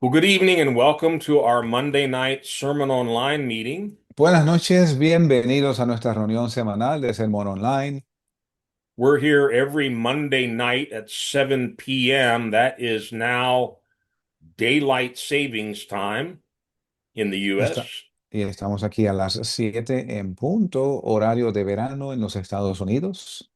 Well, good evening and welcome to our Monday night Sermon Online meeting. Buenas noches, bienvenidos a nuestra reunión semanal de Sermón Online. We're here every Monday night at 7 p.m. That is now daylight savings time in the U.S. Está- y estamos aquí a las 7 en punto, horario de verano en los Estados Unidos.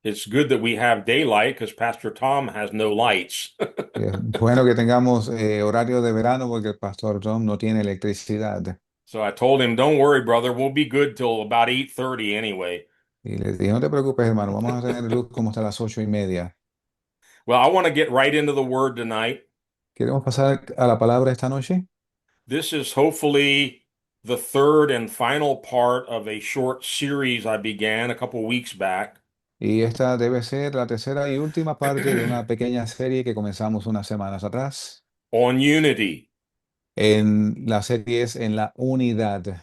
It's good that we have daylight because Pastor Tom has no lights. Y es bueno que tengamos horario de verano porque el pastor Tom no tiene electricidad. So I told him, don't worry, brother, we'll be good till about 8:30 anyway. Y les dije, no te preocupes, hermano, vamos a tener luz como hasta las 8:30. Well, I want to get right into the word tonight. ¿Queremos pasar a la palabra esta noche? This is hopefully the third and final part of a short series I began a couple weeks back. Y esta debe ser la tercera y última parte de una pequeña serie que comenzamos unas semanas atrás. On unity. En la serie es en la unidad.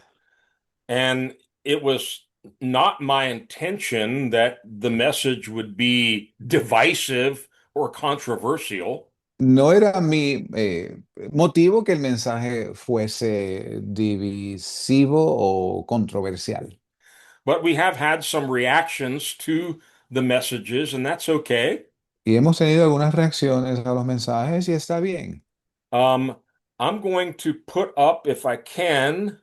And it was not my intention that the message would be divisive or controversial, No era mi motivo que el mensaje fuese divisivo o controversial. but we have had some reactions to the messages, and that's okay. Y hemos tenido algunas reacciones a los mensajes y está bien. Um, I'm going to put up, if I can,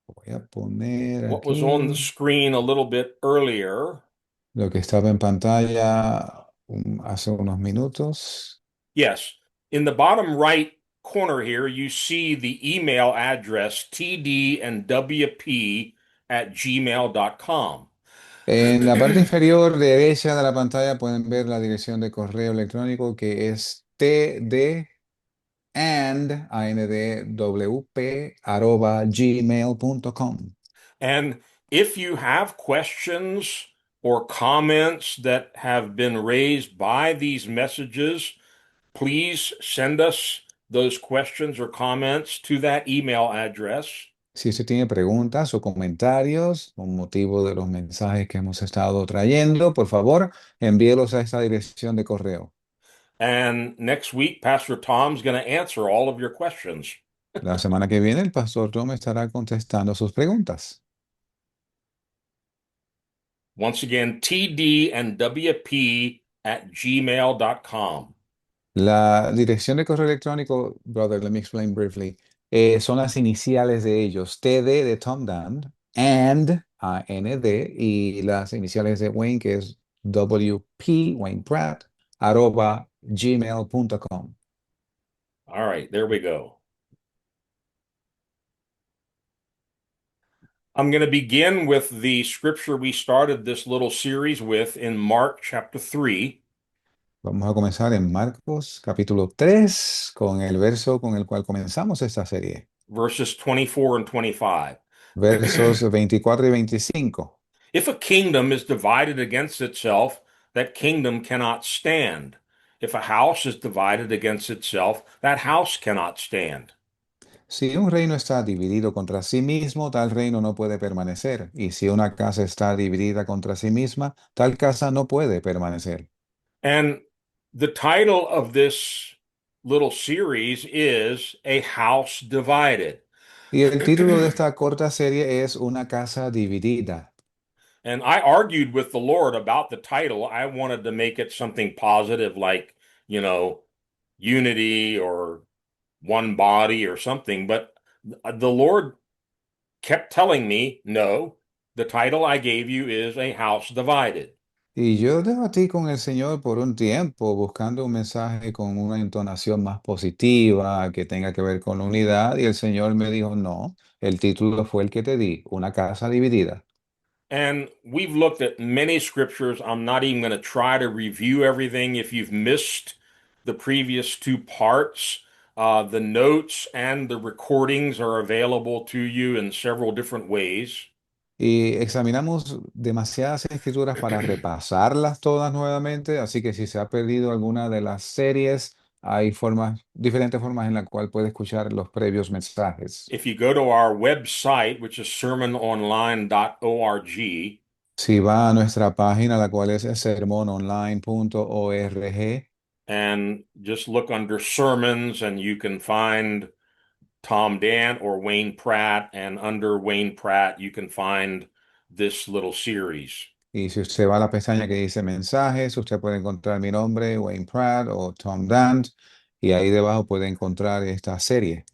Voy a poner what was on the aquí screen a little bit earlier. lo que estaba en pantalla hace unos minutos. Yes, in the bottom right corner here, you see the email address tdandwp@gmail.com. En la parte inferior derecha de la pantalla pueden ver la dirección de correo electrónico que es tdandwp@gmail.com. And if you have questions or comments that have been raised by these messages, please send us those questions or comments to that email address. Si usted tiene preguntas o comentarios con motivo de los mensajes que hemos estado trayendo, por favor, envíelos a esta dirección de correo. And next week, Pastor Tom's going to answer all of your questions. La semana que viene, el pastor Tom estará contestando sus preguntas. Once again, tdandwp@gmail.com. La dirección de correo electrónico, brother, let me explain briefly, son las iniciales de ellos, TD de Tom Dan, and, AND, y las iniciales de Wayne, que es WP, Wayne Pratt, @gmail.com. All right, there we go. I'm going to begin with the scripture we started this little series with in Mark chapter 3, Vamos a comenzar en Marcos capítulo 3 con el verso con el cual comenzamos esta serie, verses 24 and 25. versos 24 y 25. If a kingdom is divided against itself, that kingdom cannot stand. If a house is divided against itself, that house cannot stand. Si un reino está dividido contra sí mismo, tal reino no puede permanecer. Y si una casa está dividida contra sí misma, tal casa no puede permanecer. And the title of this little series is A House Divided. Y el título de esta corta serie es Una casa dividida. And I argued with the Lord about the title. I wanted to make it something positive like, you know, unity or one body or something. But the Lord kept telling me, no, the title I gave you is A House Divided. Y yo debatí con el Señor por un tiempo buscando un mensaje con una entonación más positiva, que tenga que ver con la unidad, y el Señor me dijo, no, el título fue el que te di, Una casa dividida. And we've looked at many scriptures. I'm not even going to try to review everything. If you've missed the previous two parts, the notes and the recordings are available to you in several different ways. Y examinamos demasiadas escrituras para repasarlas todas nuevamente, así que si se ha perdido alguna de las series, hay formas, diferentes formas en la cual puede escuchar los previos mensajes. If you go to our website, which is sermononline.org, Si va a nuestra página, la cual es sermononline.org, and just look under sermons and you can find Tom Dant or Wayne Pratt, and under Wayne Pratt you can find this little series. Y si usted va a la pestaña que dice mensajes, usted puede encontrar mi nombre, Wayne Pratt o Tom Dant, y ahí debajo puede encontrar esta serie.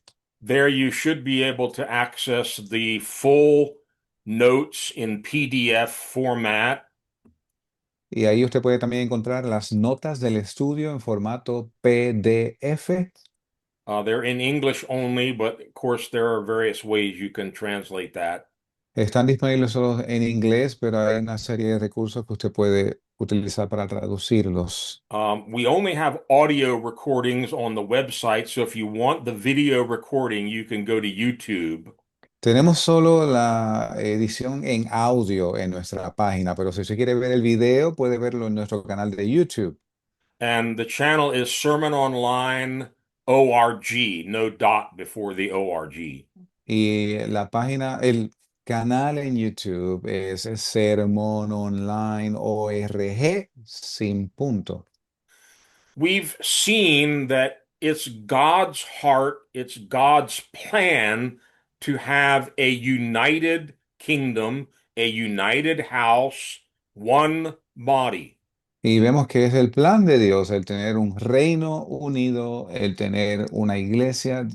There you should be able to access the full notes in PDF format. Y ahí usted puede también encontrar las notas del estudio en formato PDF. They're in English only, but of course there are various ways you can translate that. Están disponibles solo en inglés, pero hay una serie de recursos que usted puede utilizar para traducirlos. We only have audio recordings on the website, so if you want the video recording, you can go to YouTube. Tenemos solo la edición en audio en nuestra página, pero si usted quiere ver el video, puede verlo en nuestro canal de YouTube. And the channel is Sermon Online ORG, no dot before the ORG. Y la página, el canal en YouTube es Sermón Online ORG sin punto. We've seen that it's God's heart, it's God's plan to have a united kingdom, a united house, one body. Y vemos que es el plan de Dios el tener un reino unido, el tener una iglesia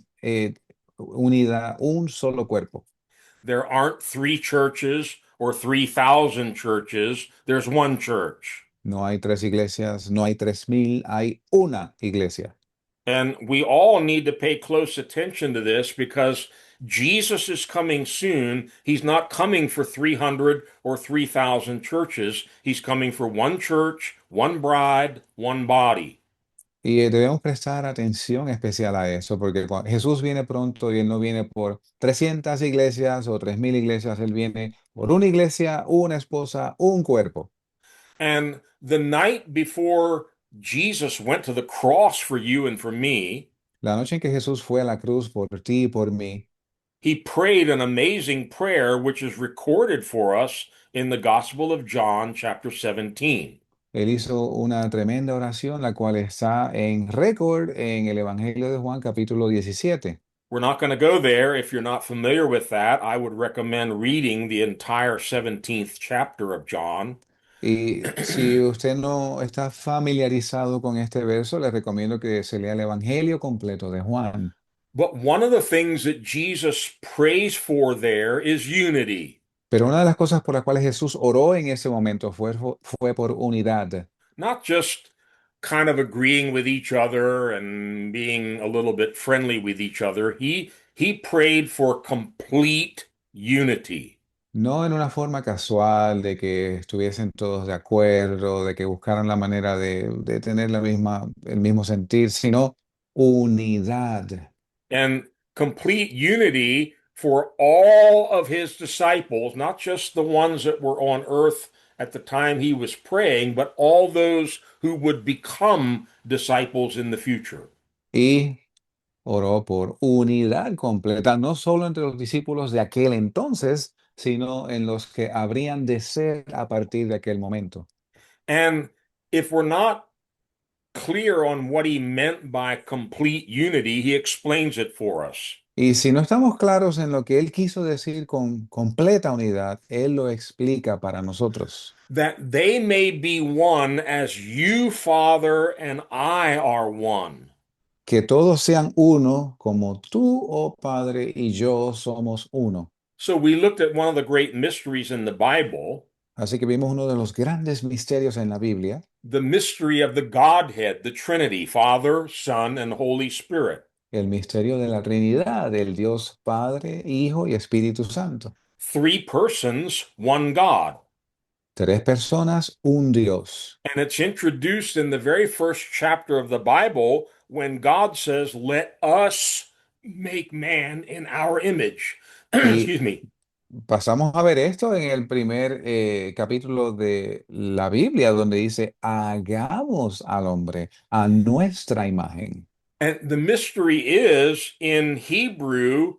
unida, un solo cuerpo. There aren't three churches or 3,000 churches, there's one church. No hay tres iglesias, no hay 3000, hay una iglesia. And we all need to pay close attention to this because Jesus is coming soon. He's not coming for 300 or 3,000 churches. He's coming for one church, one bride, one body. Y debemos prestar atención especial a eso, porque Jesús viene pronto y Él no viene por 300 iglesias o 3000 iglesias, Él viene por una iglesia, una esposa, un cuerpo. And the night before Jesus went to the cross for you and for me, La noche en que Jesús fue a la cruz por ti y por mí, he prayed an amazing prayer, which is recorded for us in the Gospel of John, chapter 17. Él hizo una tremenda oración, la cual está en récord en el Evangelio de Juan, capítulo 17. We're not going to go there. If you're not familiar with that, I would recommend reading the entire 17th chapter of John. Y si usted no está familiarizado con este verso, le recomiendo que se lea el Evangelio completo de Juan. But one of the things that Jesus prays for there is unity, Pero una de las cosas por las cuales Jesús oró en ese momento fue por unidad. not just kind of agreeing with each other and being a little bit friendly with each other. He prayed for complete unity. No en una forma casual de que estuviesen todos de acuerdo, de que buscaran la manera de tener el mismo sentir, sino unidad. And complete unity for all of his disciples, not just the ones that were on earth at the time he was praying, but all those who would become disciples in the future. Y oró por unidad completa, no solo entre los discípulos de aquel entonces, sino en los que habrían de ser a partir de aquel momento. And if we're not clear on what he meant by complete unity, he explains it for us. Y si no estamos claros en lo que él quiso decir con completa unidad, él lo explica para nosotros. That they may be one as you, Father, and I are one. Que todos sean uno, como tú, oh Padre, y yo somos uno. So we looked at one of the great mysteries in the Bible, Así que vimos uno de los grandes misterios en la Biblia, the mystery of the Godhead, the Trinity, Father, Son, and Holy Spirit. el misterio de la Trinidad, del Dios Padre, Hijo y Espíritu Santo. Three persons, one God. Tres personas, un Dios. And it's introduced in the very first chapter of the Bible when God says, "Let us make man in our image." Y Excuse me. pasamos a ver esto en el primer capítulo de la Biblia, donde dice, hagamos al hombre a nuestra imagen. And the mystery is in Hebrew,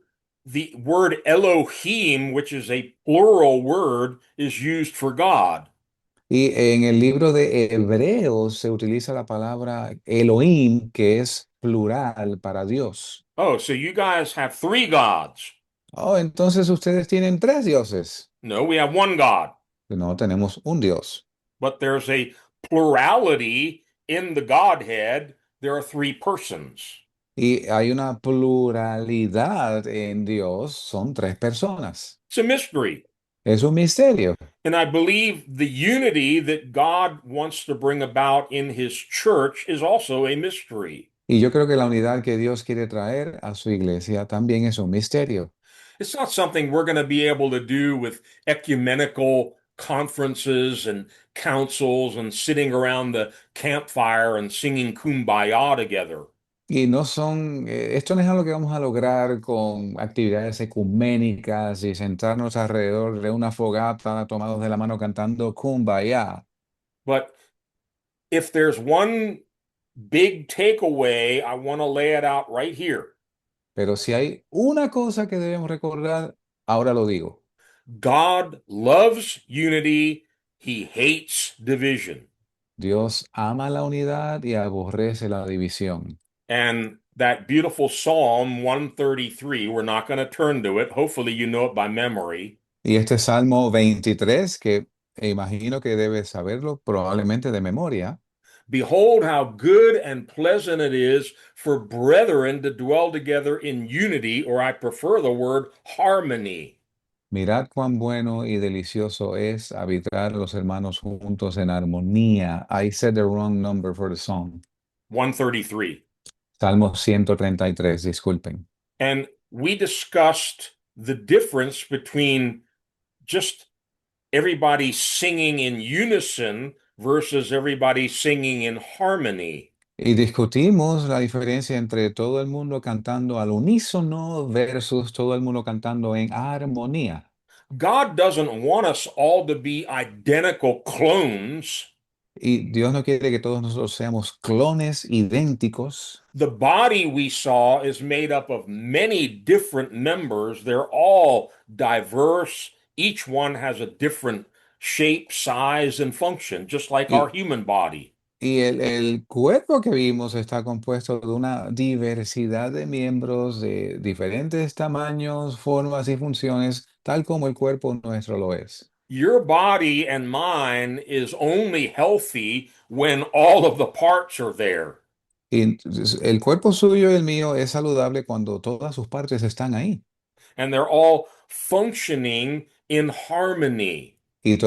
the word Elohim, which is a plural word, is used for God. Y en el libro de Hebreos se utiliza la palabra Elohim, que es plural para Dios. Oh, so you guys have three gods. Oh, entonces ustedes tienen tres dioses. No, we have one God, No, tenemos un Dios. but there's a plurality in the Godhead. There are three persons. Y hay una pluralidad en Dios, son tres personas. It's a mystery. Es un misterio. And I believe the unity that God wants to bring about in his church is also a mystery. Y yo creo que la unidad que Dios quiere traer a su iglesia también es un misterio. It's not something we're going to be able to do with ecumenical conferences and councils and sitting around the campfire and singing Kumbaya together. Y no son, esto no es algo que vamos a lograr con actividades ecuménicas y sentarnos alrededor de una fogata tomados de la mano cantando Kumbaya. But if there's one big takeaway, I want to lay it out right here. Pero si hay una cosa que debemos recordar, ahora lo digo. God loves unity, he hates division. Dios ama la unidad y aborrece la división. And that beautiful Psalm 133, we're not going to turn to it. Hopefully, you know it by memory. Y este Salmo 23, que imagino que debes saberlo probablemente de memoria. Behold, how good and pleasant it is for brethren to dwell together in unity, or I prefer the word harmony. Mirad cuán bueno y delicioso es habitar los hermanos juntos en armonía. I said the wrong number for the song. 133. Salmo 133, disculpen. And we discussed the difference between just everybody singing in unison versus everybody singing in harmony. Y discutimos la diferencia entre todo el mundo cantando al unísono versus todo el mundo cantando en armonía. God doesn't want us all to be identical clones. Y Dios no quiere que todos nosotros seamos clones idénticos. The body we saw is made up of many different members. They're all diverse. Each one has a different shape, size, and function, just like our Y, human body. y el cuerpo que vimos está compuesto de una diversidad de miembros de diferentes tamaños, formas y funciones, tal como el cuerpo nuestro lo es. Your body and mine is only healthy when all of the parts are there. Y entonces, el cuerpo suyo y el mío es saludable cuando todas sus partes están ahí. And they're all functioning in harmony. Y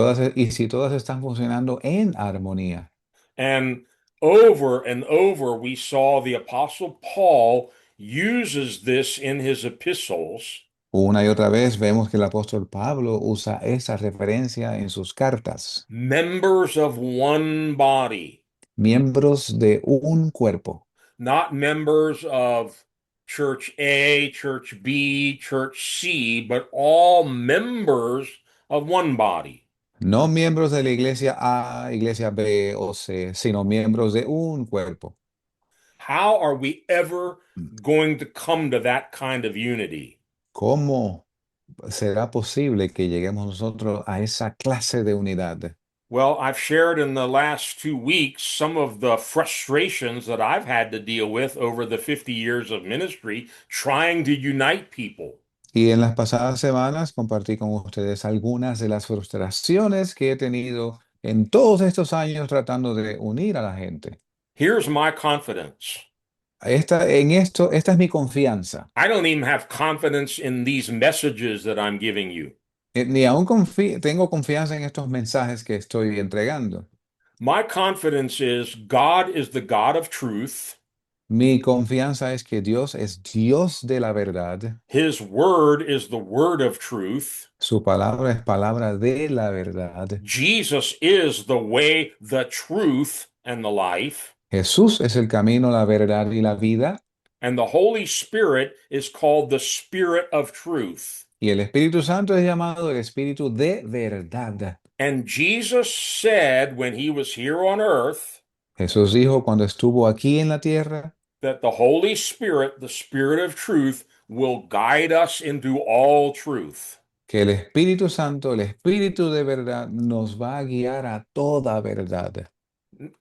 si todas están funcionando en armonía. And over, we saw the Apostle Paul uses this in his epistles. Una y otra vez vemos que el apóstol Pablo usa esa referencia en sus cartas. Members of one body, Miembros de un cuerpo. not members of Church A, Church B, Church C, but all members of one body. No miembros de la iglesia A, iglesia B o C, sino miembros de un cuerpo. How are we ever going to come to that kind of unity? ¿Cómo será posible que lleguemos nosotros a esa clase de unidad? Well, I've shared in the last 2 weeks some of the frustrations that I've had to deal with over the 50 years of ministry trying to unite people. Y en las pasadas semanas compartí con ustedes algunas de las frustraciones que he tenido en todos estos años tratando de unir a la gente. Here's my confidence. Esta es mi confianza. I don't even have confidence in these messages that I'm giving you. Ni aún tengo confianza en estos mensajes que estoy entregando. My confidence is God is the God of truth. Mi confianza es que Dios es Dios de la verdad. His word is the word of truth. Su palabra es palabra de la verdad. Jesus is the way, the truth, and the life. Jesús es el camino, la verdad y la vida. And the Holy Spirit is called the Spirit of truth. Y el Espíritu Santo es llamado el Espíritu de verdad. And Jesus said when he was here on earth Jesús dijo cuando estuvo aquí en la tierra that the Holy Spirit, the Spirit of truth, will guide us into all truth. que el Espíritu Santo, el Espíritu de verdad, nos va a guiar a toda verdad.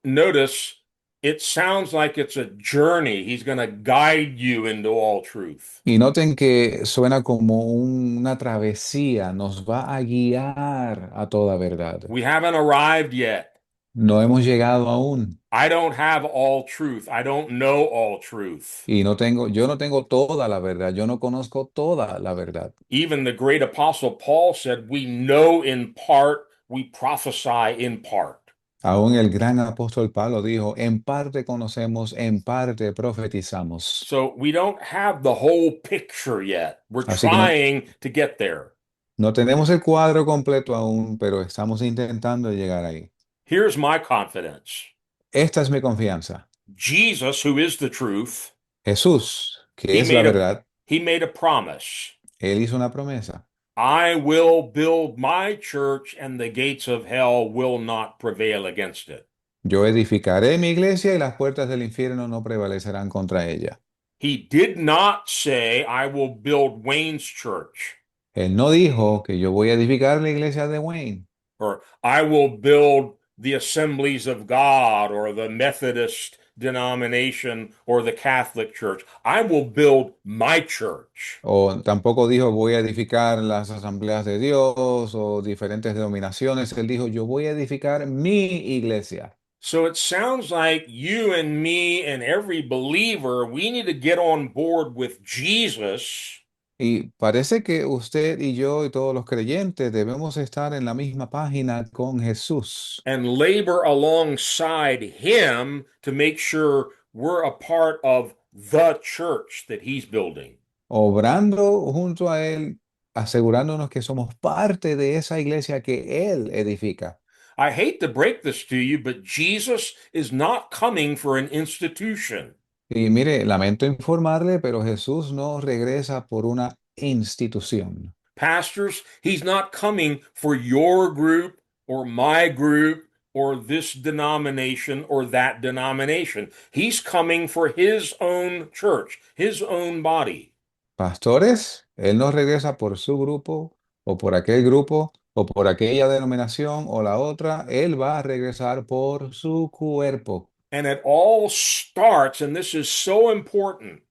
Notice it sounds like it's a journey. He's going to guide you into all truth. Y noten que suena como una travesía, nos va a guiar a toda verdad. We haven't arrived yet. No hemos llegado aún I don't have all truth. I don't know all truth. y yo no tengo toda la verdad, yo no conozco toda la verdad. Even the great apostle Paul said, we know in part, we prophesy in part. Aún el gran apóstol Pablo dijo, en parte conocemos, en parte profetizamos. So we don't have the whole picture yet. We're Así que no, trying to get there. no tenemos el cuadro completo aún, pero estamos intentando llegar ahí. Here's my confidence. Esta es mi confianza. Jesus, who is the truth, Jesús, que he es la made a verdad, he made a promise. él hizo una promesa. I will build my church and the gates of hell will not prevail against it. Yo edificaré mi iglesia y las puertas del infierno no prevalecerán contra ella. He did not say, I will build Wayne's church Él no dijo que yo voy a edificar la iglesia de Wayne or I will build the assemblies of God or the Methodist denomination or the Catholic church. I will build my church. o tampoco dijo voy a edificar las asambleas de Dios o diferentes denominaciones. Él dijo yo voy a edificar mi iglesia. So it sounds like you and me and every believer, we need to get on board with Jesus Y parece que usted y yo y todos los creyentes debemos estar en la misma página con Jesús, and labor alongside him to make sure we're a part of the church that he's building. obrando junto a Él, asegurándonos que somos parte de esa iglesia que Él edifica. I hate to break this to you, but Jesus is not coming for an institution. Y mire, lamento informarle, pero Jesús no regresa por una institución. Pastors, he's not coming for your group or my group or this denomination or that denomination. He's coming for his own church, his own body. Pastores, Él no regresa por su grupo o por aquel grupo o por aquella denominación o la otra. Él va a regresar por su cuerpo. And it all starts, and this is so important.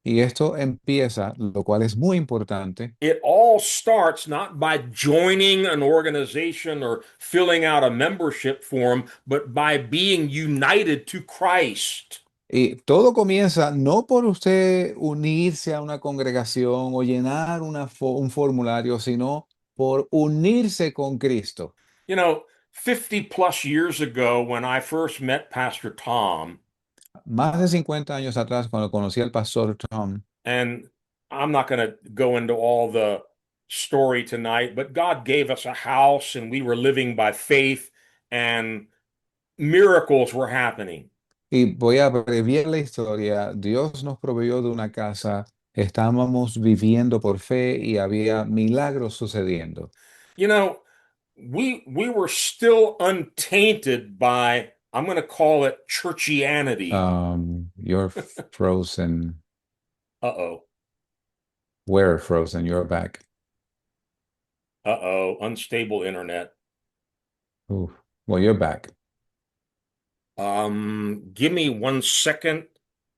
Y esto empieza, lo cual es muy importante. It all starts not by joining an organization or filling out a membership form, but by being united to Christ. Y todo comienza no por usted unirse a una congregación o llenar un formulario, sino por unirse con Cristo. You know, 50 plus years ago, when I first met Pastor Tom, Más de 50 años atrás, cuando conocí al pastor Tom, and I'm not going to go into all the story tonight, but God gave us a house and we were living by faith and miracles were happening. y voy a abreviar la historia, Dios nos proveyó de una casa, estábamos viviendo por fe y había milagros sucediendo. You know, we were still untainted by, I'm going to call it churchianity. You're frozen. Uh-oh. We're frozen. You're back. Uh-oh. Unstable internet. Ooh. Well, you're back. Give me 1 second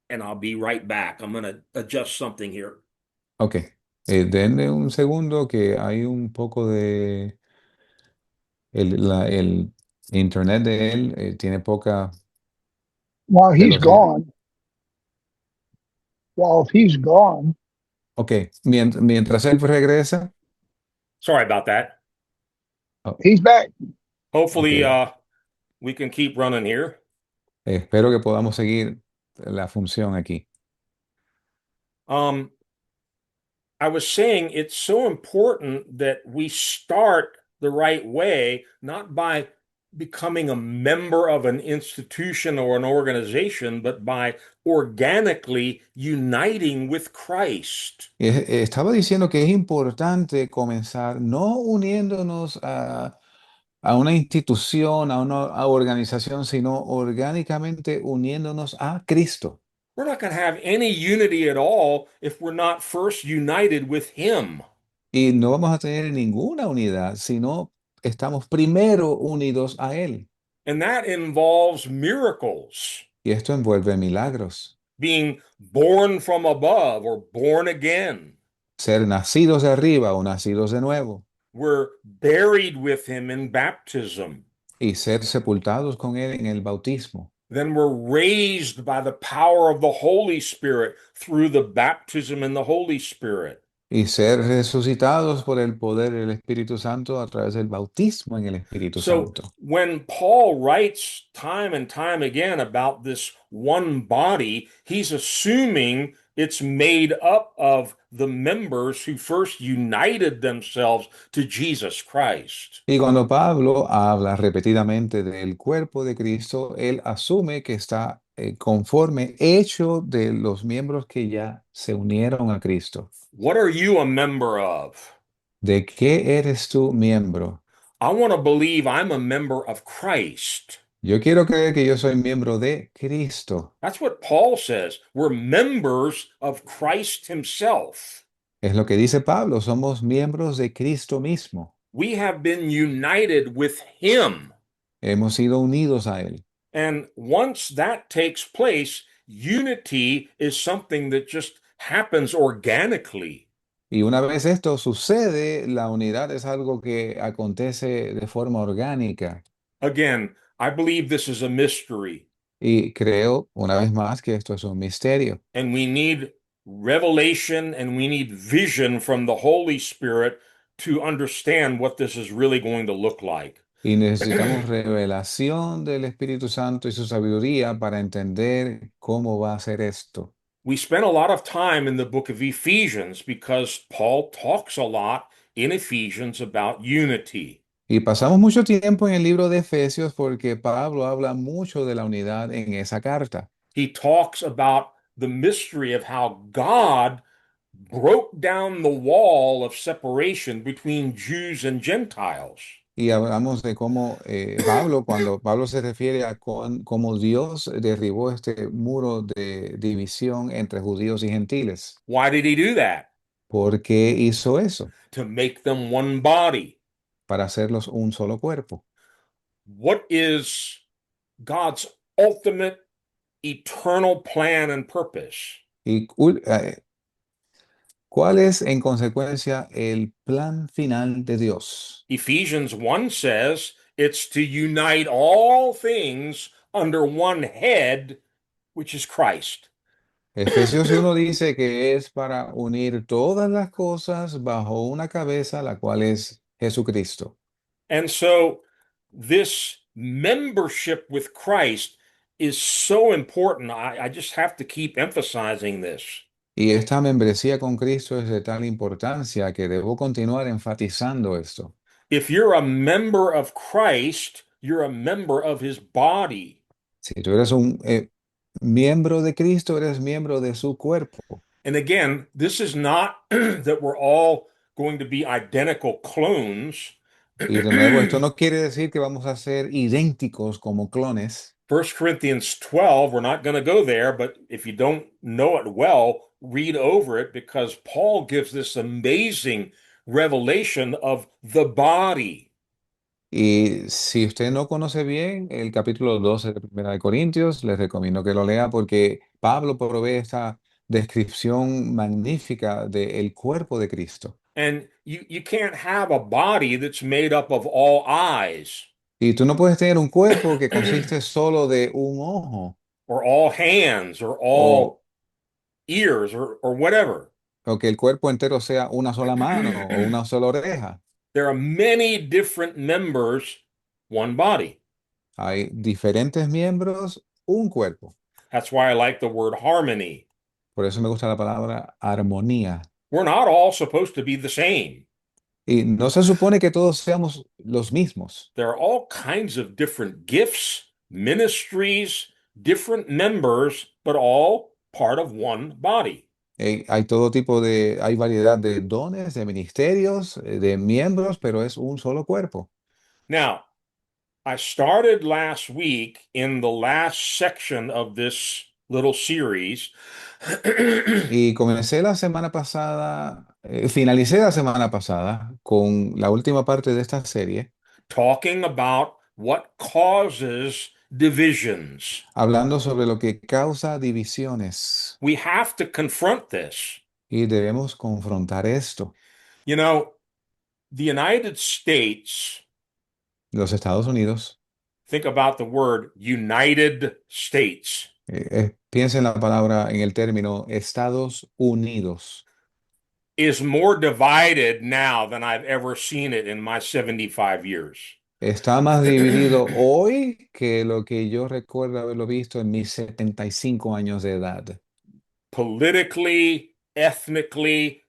and I'll be right back. I'm going to adjust something here. Ok. Denme un segundo que hay un poco de... el internet de él tiene poca While he's velocidad. gone, while he's gone, Ok. Mientras él regresa. Sorry about that. Oh, he's back. Hopefully, ok. we can keep running here. Espero que podamos seguir la función aquí. Um, I was saying it's so important that we start the right way, not by becoming a member of an institution or an organization, but by organically uniting with Christ. Estaba diciendo que es importante comenzar no uniéndonos a una institución, a una organización, sino orgánicamente uniéndonos a Cristo. We're not going to have any unity at all if we're not first united with Him. Y no vamos a tener ninguna unidad si no estamos primero unidos a Él. And that involves miracles, Y esto envuelve milagros, being born from above or born again. ser nacidos de arriba o nacidos de nuevo, We're buried with him in baptism. y ser sepultados con Él en el bautismo, Then we're raised by the power of the Holy Spirit through the baptism in the Holy Spirit. y ser resucitados por el poder del Espíritu Santo a través del bautismo en el Espíritu So Santo. when Paul writes time and time again about this one body, he's assuming it's made up of the members who first united themselves to Jesus Christ. Y cuando Pablo habla repetidamente del cuerpo de Cristo, él asume que está conforme, hecho de los miembros que ya se unieron a Cristo. What are you a member of? ¿De qué eres tú miembro? I want to believe I'm a member of Christ. Yo quiero creer que yo soy miembro de Cristo. That's what Paul says. We're members of Christ himself. Es lo que dice Pablo, somos miembros de Cristo mismo. We have been united with him. Hemos sido unidos a Él. And once that takes place, unity is something that just happens organically. Y una vez esto sucede, la unidad es algo que acontece de forma orgánica. Again, I believe this is a mystery, Y creo, una vez más, que esto es un misterio. and we need revelation and we need vision from the Holy Spirit to understand what this is really going to look like. Y necesitamos revelación del Espíritu Santo y su sabiduría para entender cómo va a ser esto. We spent a lot of time in the book of Ephesians because Paul talks a lot in Ephesians about unity. Y pasamos mucho tiempo en el libro de Efesios porque Pablo habla mucho de la unidad en esa carta. He talks about the mystery of how God broke down the wall of separation between Jews and Gentiles. Y hablamos de cómo cuando Pablo se refiere a cómo Dios derribó este muro de división entre judíos y gentiles. Why did he do that? ¿Por qué hizo eso? To make them one body. Para hacerlos un solo cuerpo. What is God's ultimate eternal plan and purpose? Y ¿cuál es en consecuencia el plan final de Dios? Ephesians 1 says it's to unite all things under one head, which is Christ. Efesios 1 dice que es para unir todas las cosas bajo una cabeza, la cual es Jesucristo. And so this membership with Christ is so important. I just have to keep emphasizing this. Y esta membresía con Cristo es de tal importancia que debo continuar enfatizando esto. If you're a member of Christ, you're a member of his body. Si tú eres un miembro de Cristo, eres miembro de su cuerpo. And again, this is not that we're all going to be identical clones. Y de nuevo, esto no quiere decir que vamos a ser idénticos como clones. 1 Corinthians 12, we're not going to go there, but if you don't know it well, read over it because Paul gives this amazing revelation of the body. Y si usted no conoce bien el capítulo 12 de Primera de Corintios, les recomiendo que lo lea porque Pablo provee esta descripción magnífica del cuerpo de Cristo. And you can't have a body that's made up of all eyes Y tú no puedes tener un cuerpo que consiste solo de un ojo or all hands or all o, ears or whatever. o que el cuerpo entero sea una sola mano o una sola oreja. There are many different members, one body. Hay diferentes miembros, un cuerpo. That's why I like the word harmony. Por eso me gusta la palabra armonía. We're not all supposed to be the same. Y no se supone que todos seamos los mismos. There are all kinds of different gifts, ministries, different members, but all part of one body. Hay todo tipo hay variedad de dones, de ministerios, de miembros, pero es un solo cuerpo. Now, I started last week in the last section of this little series Y comencé la semana pasada, finalicé la semana pasada con la última parte de esta serie, talking about what causes divisions. hablando sobre lo que causa divisiones. We have to confront this. Y debemos confrontar esto. You know, the United States, Los Estados Unidos, think about the word United States, piensa en la palabra, en el término Estados Unidos. is more divided now than I've ever seen it in my 75 years. Está más dividido hoy que lo que yo recuerdo haberlo visto en mis 75 años de edad. Politically, ethnically,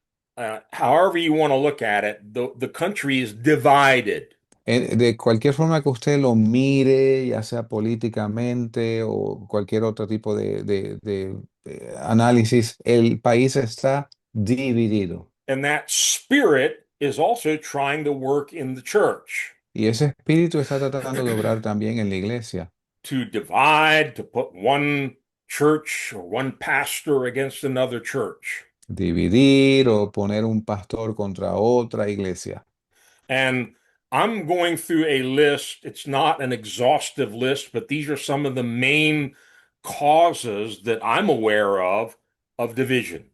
however you want to look at it, the country is divided. De cualquier forma que usted lo mire, ya sea políticamente o cualquier otro tipo de análisis, el país está dividido. And that spirit is also trying to work in the church Y ese espíritu está tratando de obrar también en la iglesia. to divide, to put one church or one pastor against another church. Dividir o poner un pastor contra otra iglesia. And I'm going through a list. It's not an exhaustive list, but these are some of the main causes that I'm aware of division.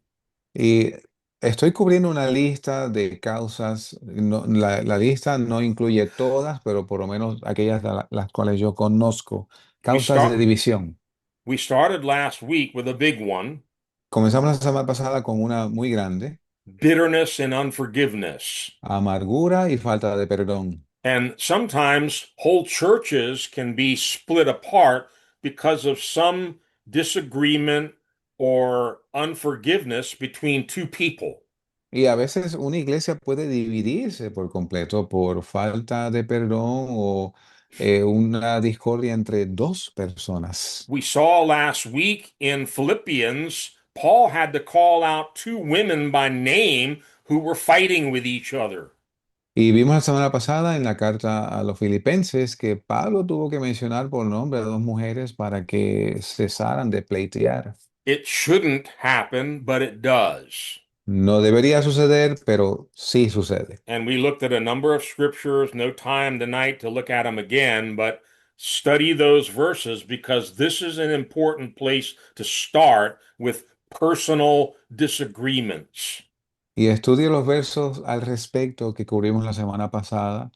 Y estoy cubriendo una lista de causas. La lista no incluye todas, pero por lo menos aquellas las cuales yo conozco. We Causas de start división. we started last week with a big one, Comenzamos la semana pasada con una muy grande, bitterness and unforgiveness. amargura y falta de perdón. And sometimes whole churches can be split apart because of some disagreement or unforgiveness between two people. Y a veces una iglesia puede dividirse por completo por falta de perdón o una discordia entre dos personas. We saw last week in Philippians, Paul had to call out two women by name who were fighting with each other. Y vimos la semana pasada en la carta a los filipenses que Pablo tuvo que mencionar por nombre a dos mujeres para que cesaran de pleitear. It shouldn't happen, but it does. No debería suceder, pero sí sucede. And we looked at a number of scriptures, no time tonight to look at them again, but study those verses because this is an important place to start with personal disagreements. Y estudie los versos al respecto que cubrimos la semana pasada,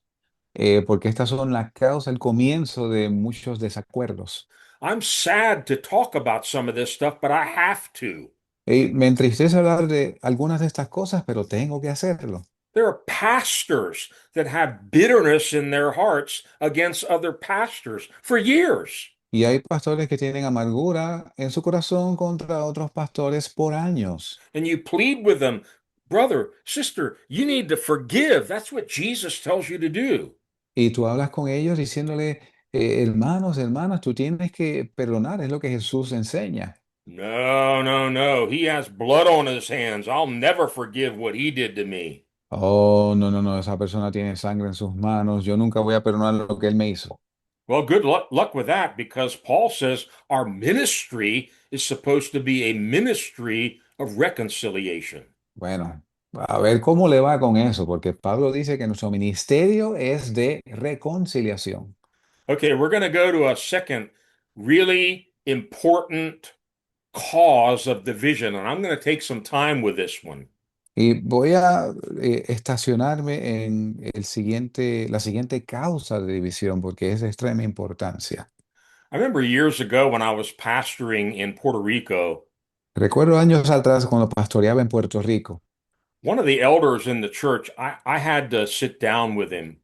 porque estas son la causa, el comienzo de muchos desacuerdos. I'm sad to talk about some of this stuff, but I have to. Y me entristece hablar de algunas de estas cosas, pero tengo que hacerlo. There are pastors that have bitterness in their hearts against other pastors for years. Y hay pastores que tienen amargura en su corazón contra otros pastores por años. And you plead with them, brother, sister, you need to forgive. That's what Jesus tells you to do. Y tú hablas con ellos diciéndole, hermanos, hermanas, tú tienes que perdonar, es lo que Jesús enseña. No, no, no. He has blood on his hands. I'll never forgive what he did to me. Oh, no, no, no, esa persona tiene sangre en sus manos, yo nunca voy a perdonar lo que él me hizo. Well, good luck with that because Paul says our ministry is supposed to be a ministry of reconciliation. Bueno, a ver cómo le va con eso, porque Pablo dice que nuestro ministerio es de reconciliación. Okay, we're going to go to a second really important cause of division, and I'm going to take some time with this one. Y voy a estacionarme en la siguiente causa de división, porque es de extrema importancia. I remember years ago when I was pastoring in Puerto Rico, Recuerdo años atrás cuando pastoreaba en Puerto Rico, one of the elders in the church, I had to sit down with him.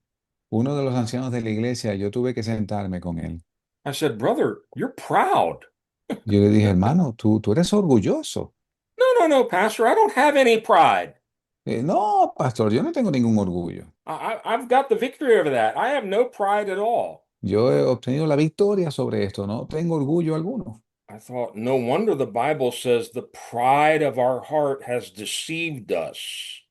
uno de los ancianos de la iglesia, yo tuve que sentarme con él. I said, brother, you're proud. Yo le dije, hermano, tú eres orgulloso. No, no, no, pastor, I don't have any pride. No, pastor, yo no tengo ningún orgullo. I've got the victory over that. I have no pride at all. Yo he obtenido la victoria sobre esto, no tengo orgullo alguno. I thought, no wonder the Bible says the pride of our heart has deceived us.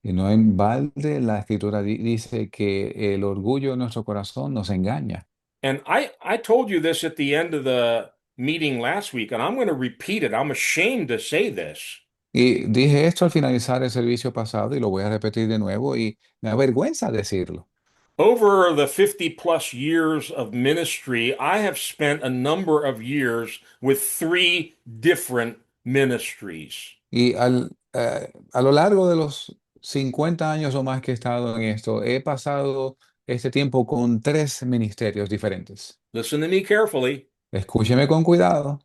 Y no en balde la escritura dice que el orgullo de nuestro corazón nos engaña. And I told you this at the end of the meeting last week, and I'm going to repeat it. I'm ashamed to say this. Y dije esto al finalizar el servicio pasado y lo voy a repetir de nuevo y me avergüenza decirlo. Over the 50 plus years of ministry, I have spent a number of years with three different ministries. Y a lo largo de los 50 años o más que he estado en esto, he pasado este tiempo con tres ministerios diferentes. Listen to me carefully. Escúcheme con cuidado.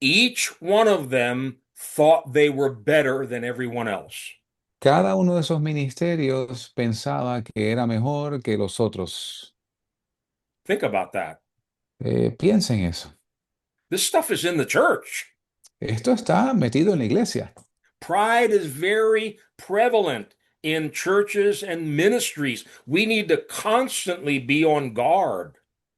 Each one of them thought they were better than everyone else. Cada uno de esos ministerios pensaba que era mejor que los otros. Think about that. Piensen eso. This stuff is in the church. Esto está metido en la iglesia. Pride is very prevalent in churches and ministries. We need to constantly be on guard.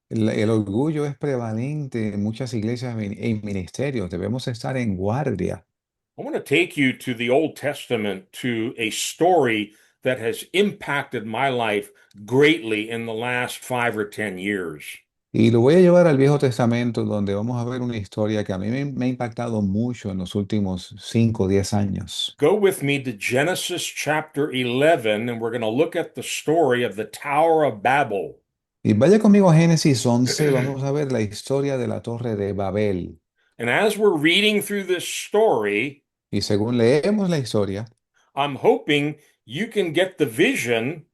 El orgullo es prevalente en muchas iglesias y ministerios. Debemos estar en guardia. I want to take you to the Old Testament to a story that has impacted my life greatly in the last 5 or 10 years. Y lo voy a llevar al Viejo Testamento, donde vamos a ver una historia que a mí me ha impactado mucho en los últimos 5 o 10 años. Go with me to Genesis chapter 11, and we're going to look at the story of the Tower of Babel. Y vaya conmigo a Génesis 11, vamos a ver la historia de la Torre de Babel. And as we're reading through this story, Y según leemos la historia, I'm hoping you can get the vision.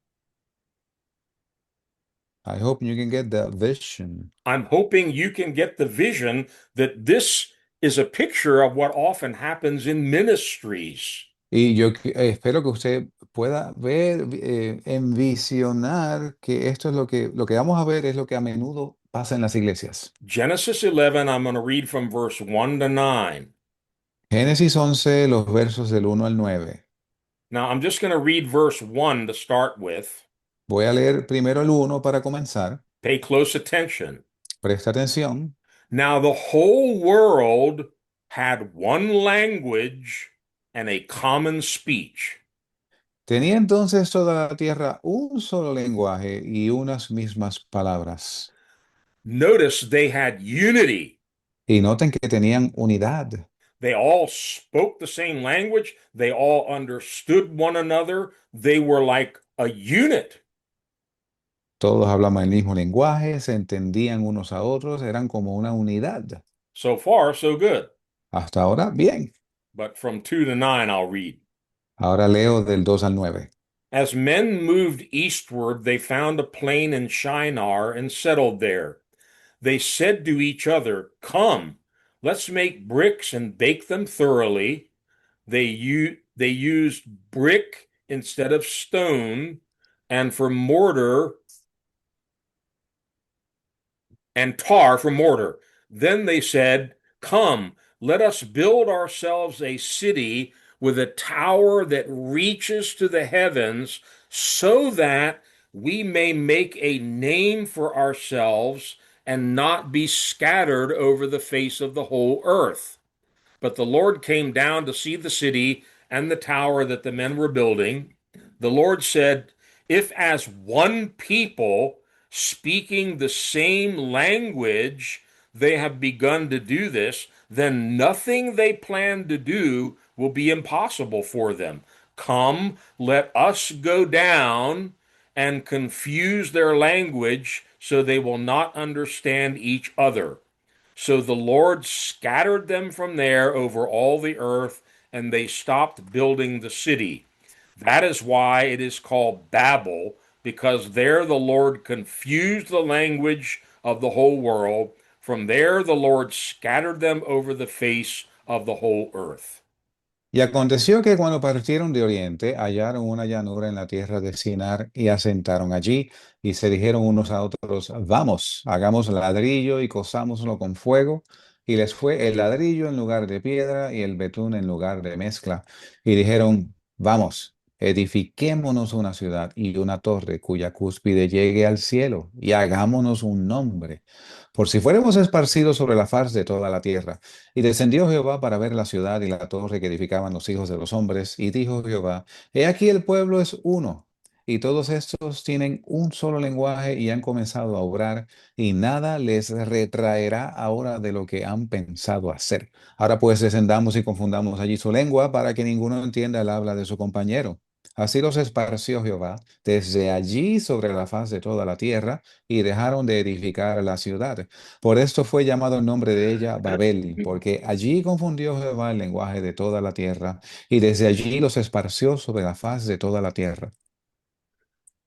I hope you can get the vision. I'm hoping you can get the vision that this is a picture of what often happens in ministries. Y yo espero que usted pueda ver, envisionar que esto es lo que vamos a ver es lo que a menudo pasa en las iglesias. Genesis 11, I'm going to read from verse 1 to 9. Génesis 11, los versos del 1 al 9. Now, I'm just going to read verse 1 to start with. Voy a leer primero el 1 para comenzar. Pay close attention. Presta atención. Now, the whole world had one language and a common speech. Tenía entonces toda la tierra un solo lenguaje y unas mismas palabras. Notice they had unity. Y noten que tenían unidad. They all spoke the same language. They all understood one another. They were like a unit. Todos hablaban el mismo lenguaje, se entendían unos a otros, eran como una unidad. So far, so good. Hasta ahora, bien. But from 2 to 9, I'll read. Ahora leo del 2 al 9. As men moved eastward, they found a plain in Shinar and settled there. They said to each other, "Come, let's make bricks and bake them thoroughly." They used brick instead of stone, and for mortar and tar for mortar. Then they said, "Come, let us build ourselves a city with a tower that reaches to the heavens, so that we may make a name for ourselves and not be scattered over the face of the whole earth." But the Lord came down to see the city and the tower that the men were building. The Lord said, "If as one people, speaking the same language, they have begun to do this, then nothing they plan to do will be impossible for them. Come, let us go down and confuse their language so they will not understand each other." So the Lord scattered them from there over all the earth, and they stopped building the city. That is why it is called Babel, because there the Lord confused the language of the whole world. From there the Lord scattered them over the face of the whole earth. Y aconteció que cuando partieron de oriente, hallaron una llanura en la tierra de Sinar y asentaron allí, y se dijeron unos a otros, vamos, hagamos ladrillo y cosámoslo con fuego. Y les fue el ladrillo en lugar de piedra y el betún en lugar de mezcla. Y dijeron, vamos, edifiquémonos una ciudad y una torre cuya cúspide llegue al cielo, y hagámonos un nombre, por si fuéramos esparcidos sobre la faz de toda la tierra. Y descendió Jehová para ver la ciudad y la torre que edificaban los hijos de los hombres. Y dijo Jehová, he aquí el pueblo es uno, y todos estos tienen un solo lenguaje y han comenzado a obrar, y nada les retraerá ahora de lo que han pensado hacer. Ahora pues descendamos y confundamos allí su lengua para que ninguno entienda el habla de su compañero. Así los esparció Jehová desde allí sobre la faz de toda la tierra, y dejaron de edificar la ciudad. Por esto fue llamado el nombre de ella Babel, porque allí confundió Jehová el lenguaje de toda la tierra, y desde allí los esparció sobre la faz de toda la tierra.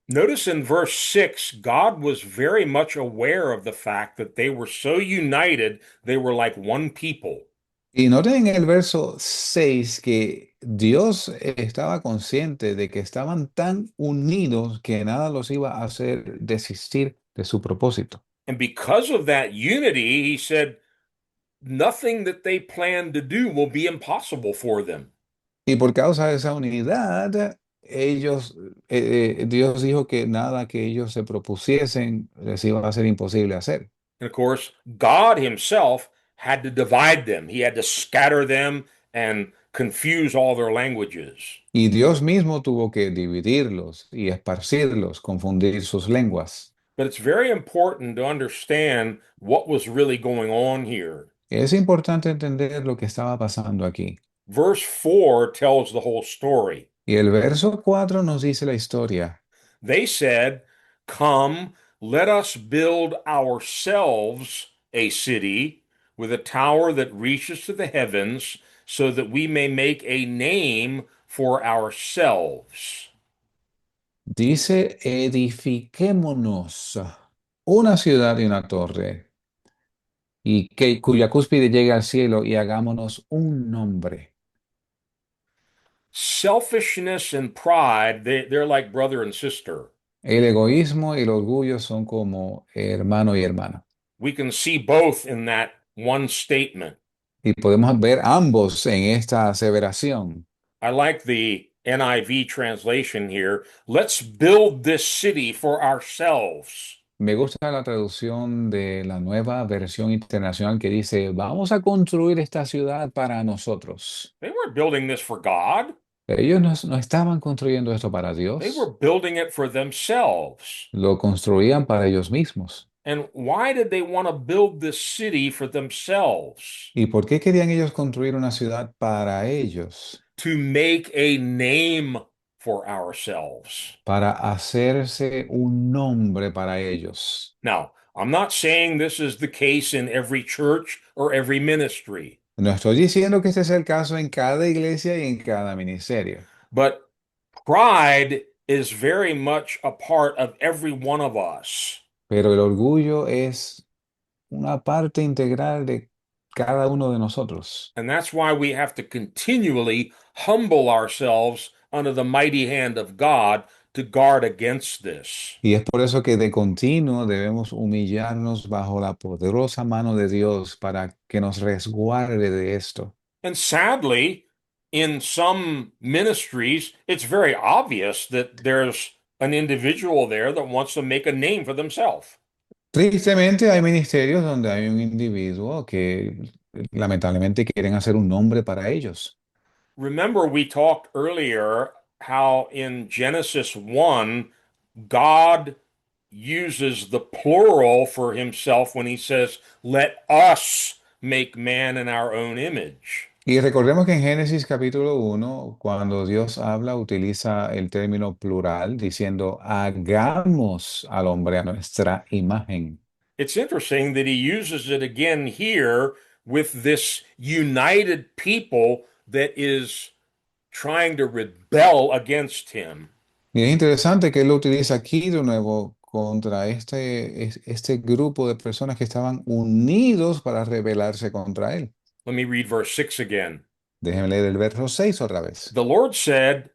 Notice in verse 6, God was very much aware of the fact that they were so united, they were like one people. Y noten en el verso 6 que Dios estaba consciente de que estaban tan unidos que nada los iba a hacer desistir de su propósito. And because of that unity, he said, nothing that they plan to do will be impossible for them. Y por causa de esa unidad, Dios dijo que nada que ellos se propusiesen les iba a ser imposible hacer. And of course, God himself had to divide them. He had to scatter them and confuse all their languages. Y Dios mismo tuvo que dividirlos y esparcirlos, confundir sus lenguas. But it's very important to understand what was really going on here. Es importante entender lo que estaba pasando aquí. Verse 4 tells the whole story. Y el verso 4 nos dice la historia. They said, come, let us build ourselves a city with a tower that reaches to the heavens, so that we may make a name for ourselves. Dice, edifiquémonos una ciudad y una torre, y cuya cúspide llegue al cielo, y hagámonos un nombre. Selfishness and pride, they're like brother and sister. El egoísmo y el orgullo son como hermano y hermana. We can see both in that one statement. Y podemos ver ambos en esta aseveración. I like the NIV translation here. Let's build this city for ourselves. Me gusta la traducción de la nueva versión internacional que dice, vamos a construir esta ciudad para nosotros. They weren't building this for God. Ellos no estaban construyendo esto para They were Dios, building it for themselves. lo construían para ellos mismos. And why did they want to build this city for themselves? ¿Y por qué querían ellos construir una ciudad para ellos? To make a name for ourselves. Para hacerse un nombre para ellos. Now, I'm not saying this is the case in every church or every ministry, No estoy diciendo que este es el caso en cada iglesia y en cada ministerio, but pride is very much a part of every one of us. pero el orgullo es una parte integral de cada uno de nosotros. And that's why we have to continually humble ourselves under the mighty hand of God to guard against this. Y es por eso que de continuo debemos humillarnos bajo la poderosa mano de Dios para que nos resguarde de esto. And sadly, in some ministries, it's very obvious that there's an individual there that wants to make a name for themselves. Tristemente hay ministerios donde hay un individuo que lamentablemente quieren hacer un nombre para ellos. Remember, we talked earlier how in Genesis 1, God uses the plural for himself when he says, let us make man in our own image. Y recordemos que en Génesis capítulo 1, cuando Dios habla, utiliza el término plural diciendo, hagamos al hombre a nuestra imagen. It's interesting that he uses it again here with this united people that is trying to rebel against him. Y es interesante que él lo utiliza aquí de nuevo contra este grupo de personas que estaban unidos para rebelarse contra él. Let me read verse 6 again. Déjenme leer el verso 6 otra vez. The Lord said,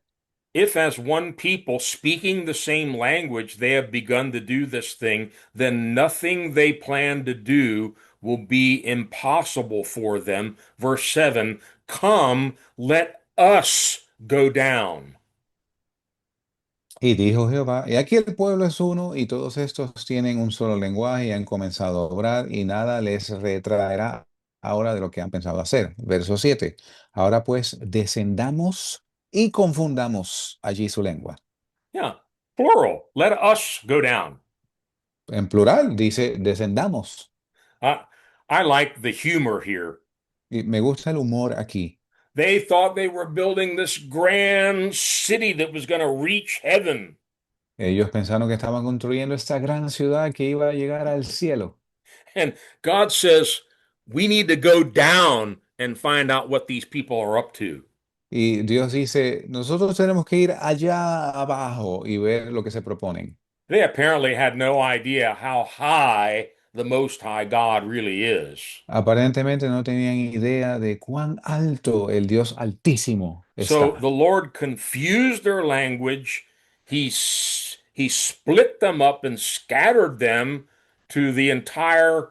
if as one people speaking the same language they have begun to do this thing, then nothing they plan to do will be impossible for them. Verse 7, come, let us go down. Y dijo Jehová, y aquí el pueblo es uno, y todos estos tienen un solo lenguaje y han comenzado a obrar, y nada les retraerá ahora de lo que han pensado hacer. Verso 7. Ahora pues descendamos y confundamos allí su lengua. Yeah, Plural. Let us go down. En plural, dice descendamos. Uh, I like the humor here. Y me gusta el humor aquí. They thought they were building this grand city that was going to reach heaven. Ellos pensaron que estaban construyendo esta gran ciudad que iba a llegar al cielo. And God says, we need to go down and find out what these people are up to. Y Dios dice, nosotros tenemos que ir allá abajo y ver lo que se proponen. They apparently had no idea how high the Most High God really is. Aparentemente no tenían idea de cuán alto el Dios Altísimo So está. the Lord confused their language. He split them up and scattered them to the entire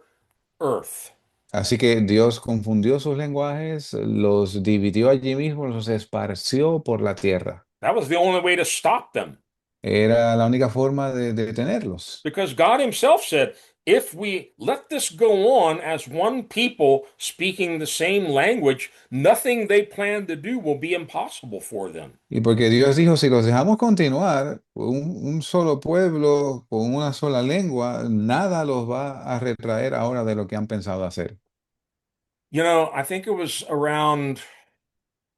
earth. Así que Dios confundió sus lenguajes, los dividió allí mismo, los esparció por la tierra. That was the only way to stop them. Era la única forma de detenerlos. Because God Himself said, if we let this go on as one people speaking the same language, nothing they plan to do will be impossible for them. Y porque Dios dijo, si los dejamos continuar, un solo pueblo con una sola lengua, nada los va a retraer ahora de lo que han pensado hacer. You know, I think it was around,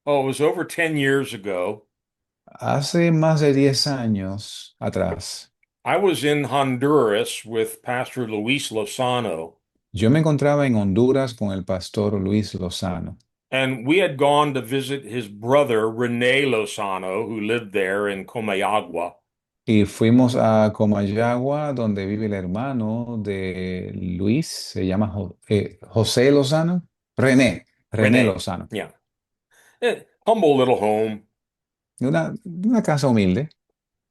oh, it was over 10 years ago. Hace más de 10 años atrás, I was in Honduras with Pastor Luis Lozano, yo me encontraba en Honduras con el pastor Luis Lozano and we had gone to visit his brother, Rene Lozano, who lived there in Comayagua. y fuimos a Comayagua, donde vive el hermano de Luis, se llama José Lozano, René Rene, Lozano, yeah. Humble little home. una casa humilde.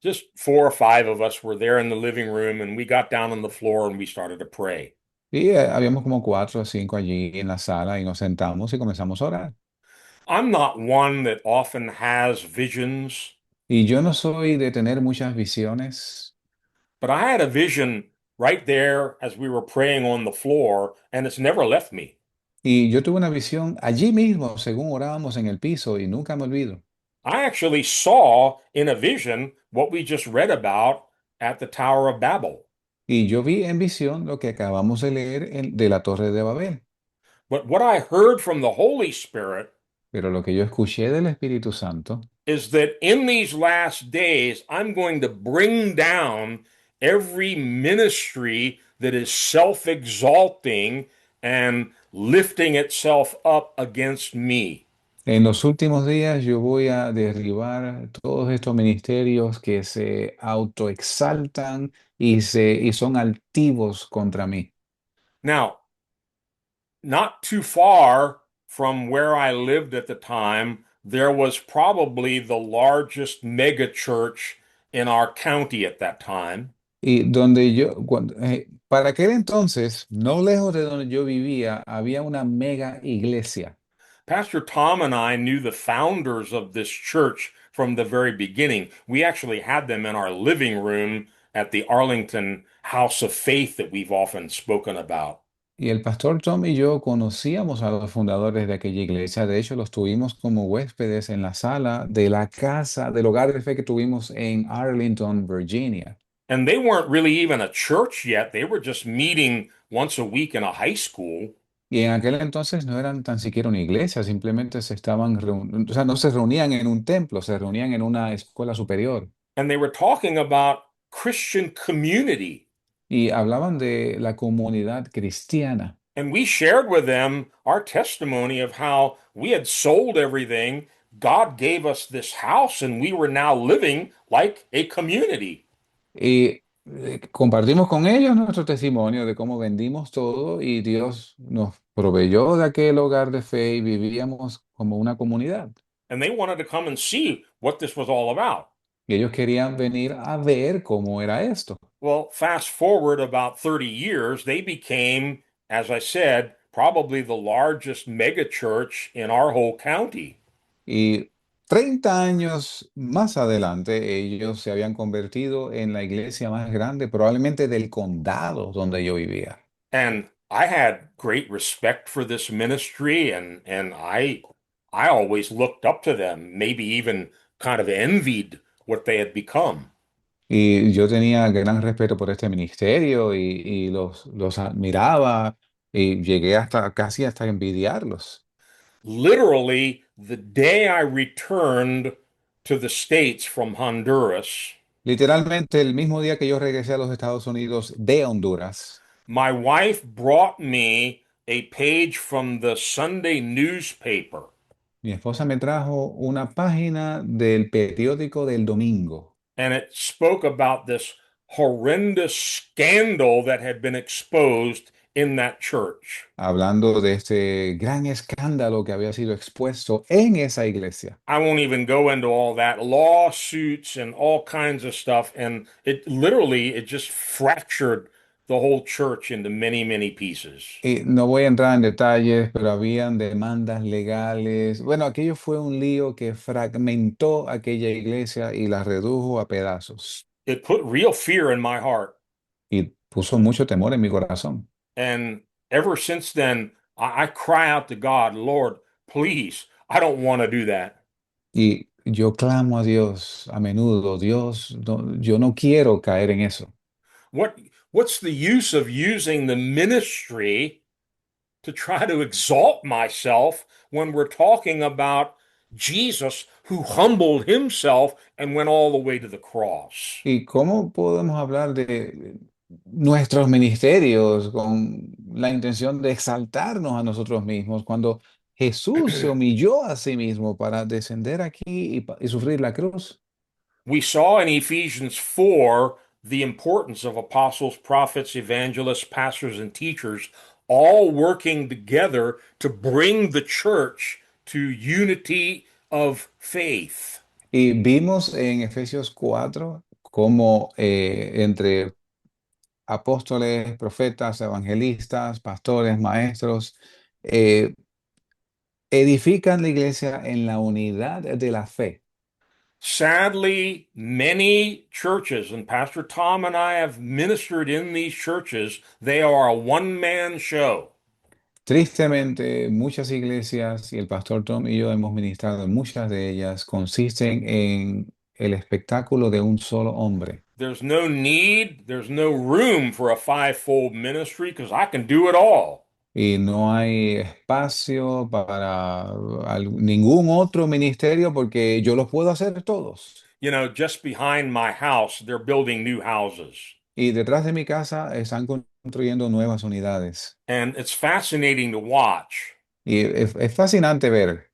Just four or five of us were there in the living room, and we got down on the floor and we started to pray. Y habíamos como 4 o 5 allí en la sala y nos sentamos y comenzamos a orar. I'm not one that often has visions, Y yo no soy de tener muchas visiones, but I had a vision right there as we were praying on the floor, and it's never left me. y yo tuve una visión allí mismo, según orábamos en el piso, y nunca me olvido. I actually saw in a vision what we just read about at the Tower of Babel. Y yo vi en visión lo que acabamos de leer de la Torre de Babel. But what I heard from the Holy Spirit Pero lo que yo escuché del Espíritu Santo is that in these last days, I'm going to bring down every ministry that is self exalting and lifting itself up against me. en los últimos días yo voy a derribar todos estos ministerios que se autoexaltan y son altivos contra mí. Now, not too far from where I lived at the time, there was probably the largest mega church in our county at that time. Y donde para aquel entonces, no lejos de donde yo vivía, había una mega iglesia. Pastor Tom and I knew the founders of this church from the very beginning. We actually had them in our living room at the Arlington House of Faith that we've often spoken about. Y el pastor Tom y yo conocíamos a los fundadores de aquella iglesia. De hecho, los tuvimos como huéspedes en la sala de la casa, del hogar de fe que tuvimos en Arlington, Virginia. And they weren't really even a church yet. They were just meeting once a week in a high school. Y en aquel entonces no eran tan siquiera una iglesia, simplemente o sea, no se reunían en un templo, se reunían en una escuela superior. And they were talking about Christian community. Y hablaban de la comunidad cristiana. And we shared with them our testimony of how we had sold everything. God gave us this house, and we were now living like a community. Y compartimos con ellos nuestro testimonio de cómo vendimos todo y Dios nos proveyó de aquel hogar de fe y vivíamos como una comunidad. And they wanted to come and see what this was all about. Y ellos querían venir a ver cómo era esto. Well, fast forward about 30 years, they became, as I said, probably the largest mega church in our whole county. Y 30 años más adelante, ellos se habían convertido en la iglesia más grande, probablemente del condado donde yo vivía. And I had great respect for this ministry, and I always looked up to them, maybe even kind of envied what they had become. Y yo tenía gran respeto por este ministerio y los admiraba y llegué hasta casi hasta envidiarlos. Literally, the day I returned to the States from Honduras, Literalmente el mismo día que yo regresé a los Estados Unidos de Honduras, my wife brought me a page from the Sunday newspaper, mi esposa me trajo una página del periódico del domingo, and it spoke about this horrendous scandal that had been exposed in that church. hablando de este gran escándalo que había sido expuesto en esa iglesia. I won't even go into all that lawsuits and all kinds of stuff. And it just fractured the whole church into many, many pieces. Y no voy a entrar en detalles, pero habían demandas legales. Bueno, aquello fue un lío que fragmentó aquella iglesia y la redujo a pedazos It put real fear in my heart. y puso mucho temor en mi corazón. And ever since then, I cry out to God, Lord, please, I don't want to do that. Y yo clamo a Dios a menudo, Dios, yo no quiero caer en eso. What what's the use of using the ministry to try to exalt myself when we're talking about Jesus who humbled himself and went all the way to the cross? ¿Y cómo podemos hablar de nuestros ministerios con la intención de exaltarnos a nosotros mismos cuando Jesús se humilló a sí mismo para descender aquí y sufrir la cruz? We saw in Ephesians 4 the importance of apostles, prophets, evangelists, pastors, and teachers all working together to bring the church to unity of faith. Y vimos en Efesios 4 cómo entre apóstoles, profetas, evangelistas, pastores, maestros, eh, edifican la iglesia en la unidad de la fe. Sadly, many churches, and Pastor Tom and I have ministered in these churches, they are a one-man show. Tristemente, muchas iglesias, y el pastor Tom y yo hemos ministrado en muchas de ellas, consisten en el espectáculo de un solo hombre. There's no room for a five-fold ministry because I can do it all. Y no hay espacio para ningún otro ministerio porque yo los puedo hacer todos. You know, just behind my house, they're building new houses. Y detrás de mi casa están construyendo nuevas unidades. And it's fascinating to watch. Y es fascinante ver.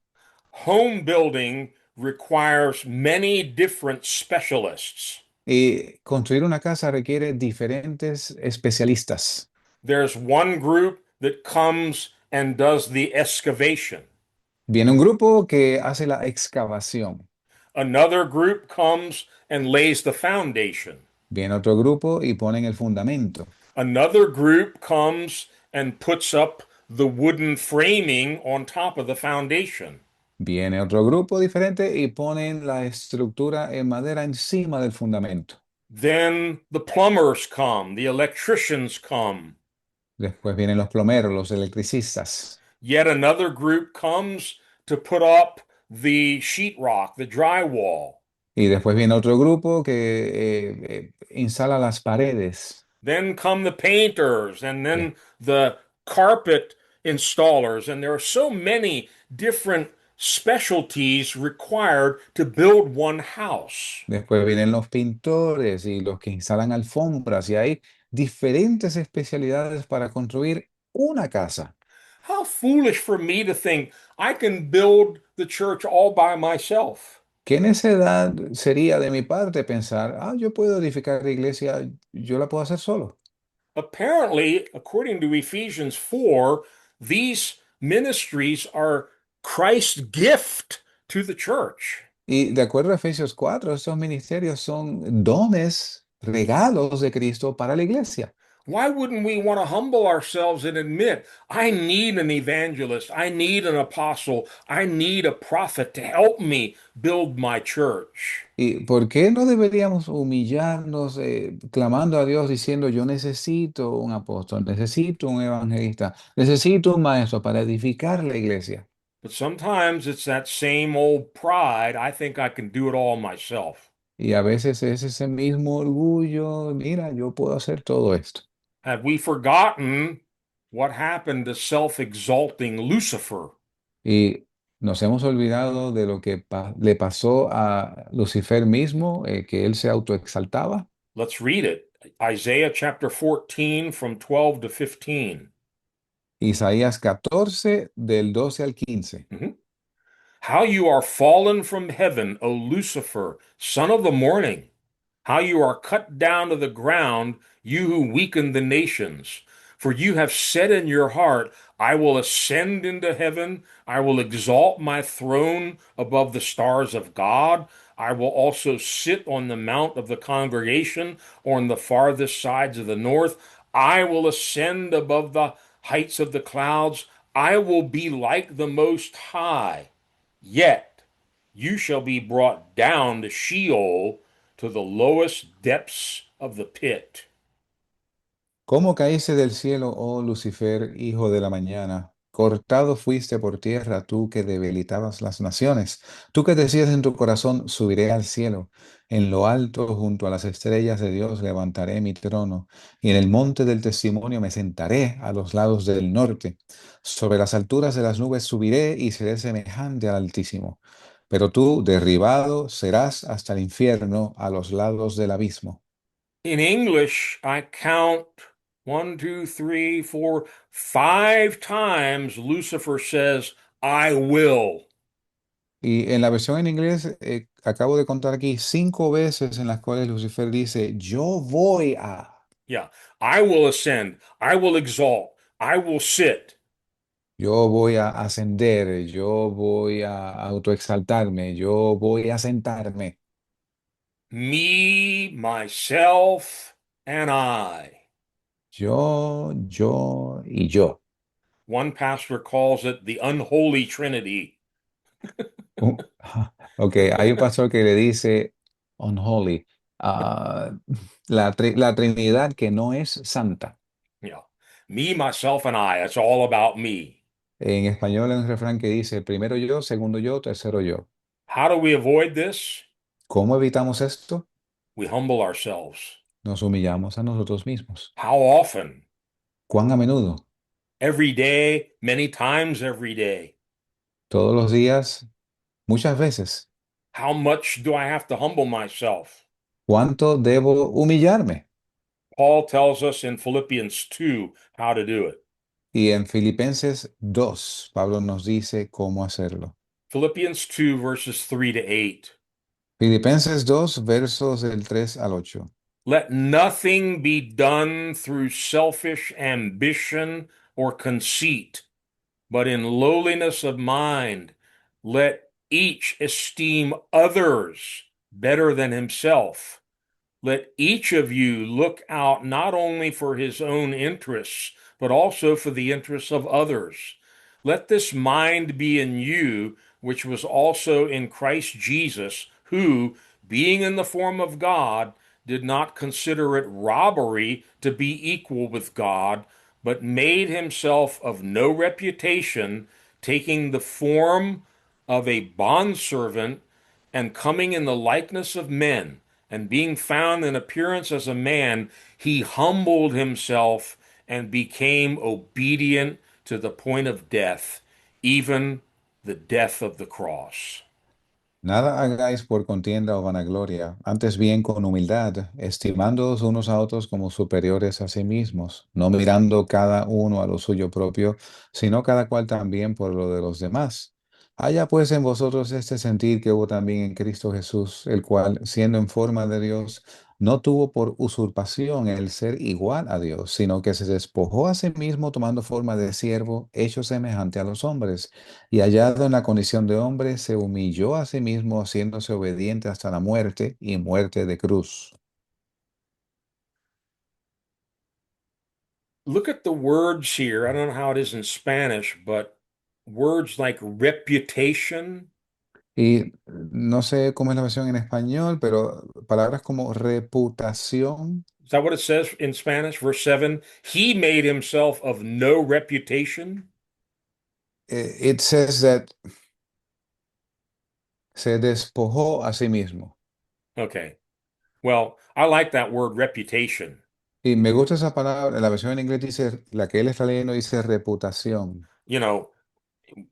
Home building requires many different specialists. Y construir una casa requiere diferentes especialistas. There's one group that comes and does the excavation. Viene un grupo que hace la excavación. Another group comes and lays the foundation. Viene otro grupo y ponen el fundamento. Another group comes and puts up the wooden framing on top of the foundation. Viene otro grupo diferente y ponen la estructura en madera encima del fundamento. Then the plumbers come, the electricians come. Después vienen los plomeros, los electricistas. Yet another group comes to put up the sheetrock, the drywall. Y después viene otro grupo que instala las paredes. Then come the painters and then the carpet installers. And there are so many different specialties required to build one house. Después vienen los pintores y los que instalan alfombras. Y hay diferentes especialidades para construir una casa. How foolish for me to think I can build the church all by myself. ¿Qué necedad sería de mi parte pensar, yo puedo edificar la iglesia, yo la puedo hacer solo? Apparently, according to Ephesians 4, these ministries are Christ's gift to the church. Y de acuerdo a Efesios 4, estos ministerios son dones, regalos de Cristo para la iglesia. Why wouldn't we want to humble ourselves and admit, I need an evangelist, I need an apostle, I need a prophet to help me build my church? ¿Y por qué no deberíamos humillarnos clamando a Dios diciendo, yo necesito un apóstol, necesito un evangelista, necesito un maestro para edificar la iglesia? But sometimes it's that same old pride, I think I can do it all myself. Y a veces es ese mismo orgullo, mira, yo puedo hacer todo esto. Have we forgotten what happened to self-exalting Lucifer? Y nos hemos olvidado de lo que le pasó a Lucifer mismo, que él se autoexaltaba. Let's read it. Isaiah chapter 14 from 12 to 15. Isaías 14, del 12 al 15. Mhm. How you are fallen from heaven, O Lucifer, son of the morning. How you are cut down to the ground, you who weaken the nations. For you have said in your heart, I will ascend into heaven. I will exalt my throne above the stars of God. I will also sit on the mount of the congregation on the farthest sides of the north. I will ascend above the heights of the clouds. I will be like the Most High. Yet you shall be brought down to Sheol, to the lowest depths of the pit. ¿Cómo caíste del cielo, oh Lucifer, hijo de la mañana? Cortado fuiste por tierra, tú que debilitabas las naciones. Tú que decías en tu corazón, subiré al cielo. En lo alto, junto a las estrellas de Dios, levantaré mi trono. Y en el monte del testimonio me sentaré a los lados del norte. Sobre las alturas de las nubes subiré y seré semejante al Altísimo. Pero tú, derribado, serás hasta el infierno, a los lados del abismo. In English, I count one, two, three, four, five times Lucifer says, I will. Y en la versión en inglés, acabo de contar aquí 5 veces en las cuales Lucifer dice, yo voy a, Yeah, I will ascend, I will exalt, I will sit. yo voy a ascender, yo voy a autoexaltarme, yo voy a sentarme, Me, myself, and I. yo y yo. One pastor calls it the unholy trinity. Uh, ok, hay un pastor que le dice unholy, ah, la Trinidad que no es santa. Yeah, me, myself, and I. It's all about me. En español hay un refrán que dice primero yo, segundo yo, tercero yo. How do we avoid this? ¿Cómo evitamos esto? We humble ourselves. Nos humillamos a nosotros mismos. How often? ¿Cuán a menudo? Every day, many times every day. Todos los días, muchas veces. How much do I have to humble myself? ¿Cuánto debo humillarme? Paul tells us in Philippians 2 how to do it. Y en Filipenses 2, Pablo nos dice cómo hacerlo. Philippians 2, verses 3 to 8. Filipenses 2, versos del 3 al 8. Let nothing be done through selfish ambition or conceit, but in lowliness of mind, let each esteem others better than himself. Let each of you look out not only for his own interests, but also for the interests of others. Let this mind be in you, which was also in Christ Jesus, who, being in the form of God, did not consider it robbery to be equal with God, but made himself of no reputation, taking the form of a bondservant and coming in the likeness of men, and being found in appearance as a man, he humbled himself and became obedient to the point of death, even the death of the cross. Nada hagáis por contienda o vanagloria, antes bien con humildad, estimándoos unos a otros como superiores a sí mismos, no mirando cada uno a lo suyo propio, sino cada cual también por lo de los demás. Haya pues en vosotros este sentir que hubo también en Cristo Jesús, el cual, siendo en forma de Dios, no tuvo por usurpación el ser igual a Dios, sino que se despojó a sí mismo tomando forma de siervo, hecho semejante a los hombres y hallado en la condición de hombre, se humilló a sí mismo, haciéndose obediente hasta la muerte y muerte de cruz. Look at the words here. I don't know how it is in Spanish, but words like reputation, Y no sé cómo es la versión en español, pero palabras como reputación, is that what it says in Spanish? Verse 7, he made himself of no reputation. it says that se despojó a sí mismo. Okay. Well, I like that word reputation. Y me gusta esa palabra, la versión en inglés dice, la que él está leyendo dice reputación. You know,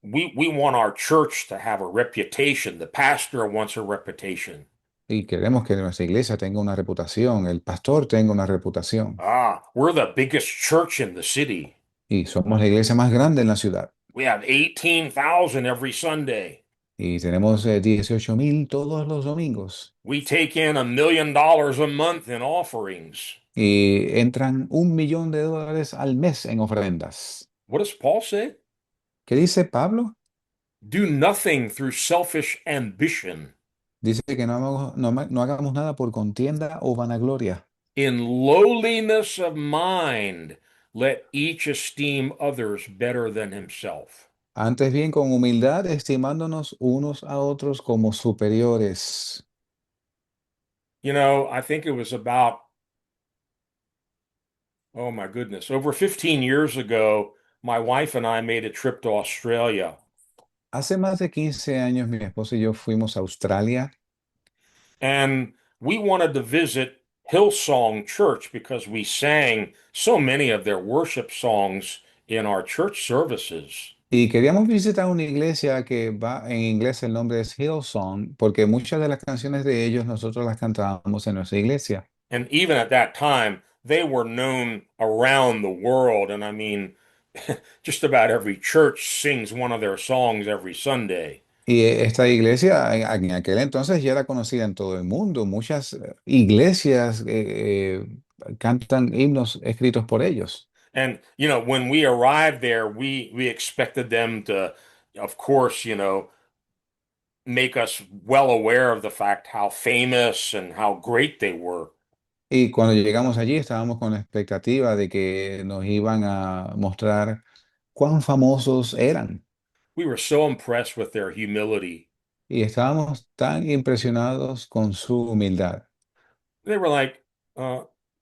we want our church to have a reputation. The pastor wants a reputation. Y queremos que nuestra iglesia tenga una reputación, el pastor tenga una reputación. Ah, we're the biggest church in the city. Y somos la iglesia más grande en la ciudad. We have 18,000 every Sunday. Y tenemos 18,000 todos los domingos. We take in $1 million a month in offerings. Y entran $1,000,000 al mes en ofrendas. What does Paul say? ¿Qué dice Pablo? Do nothing through selfish ambition. Dice que no hagamos nada por contienda o vanagloria. In lowliness of mind, let each esteem others better than himself. Antes bien, con humildad, estimándonos unos a otros como superiores. You know, I think it was about, oh my goodness, over 15 years ago, my wife and I made a trip to Australia. Hace más de 15 años, mi esposa y yo fuimos a Australia And we wanted to visit Hillsong Church because we sang so many of their worship songs in our church services. y queríamos visitar una iglesia que va en inglés, el nombre es Hillsong, porque muchas de las canciones de ellos nosotros las cantábamos en nuestra iglesia. And even at that time, they were known around the world. And I mean, just about every church sings one of their songs every Sunday. Y esta iglesia en aquel entonces ya era conocida en todo el mundo. Muchas iglesias cantan himnos escritos por ellos. And you know, when we arrived there, we expected them to, of course, you know, make us well aware of the fact how famous and how great they were. Y cuando llegamos allí estábamos con la expectativa de que nos iban a mostrar cuán famosos eran. We were so impressed with their humility. Y estábamos tan impresionados con su humildad. They were like,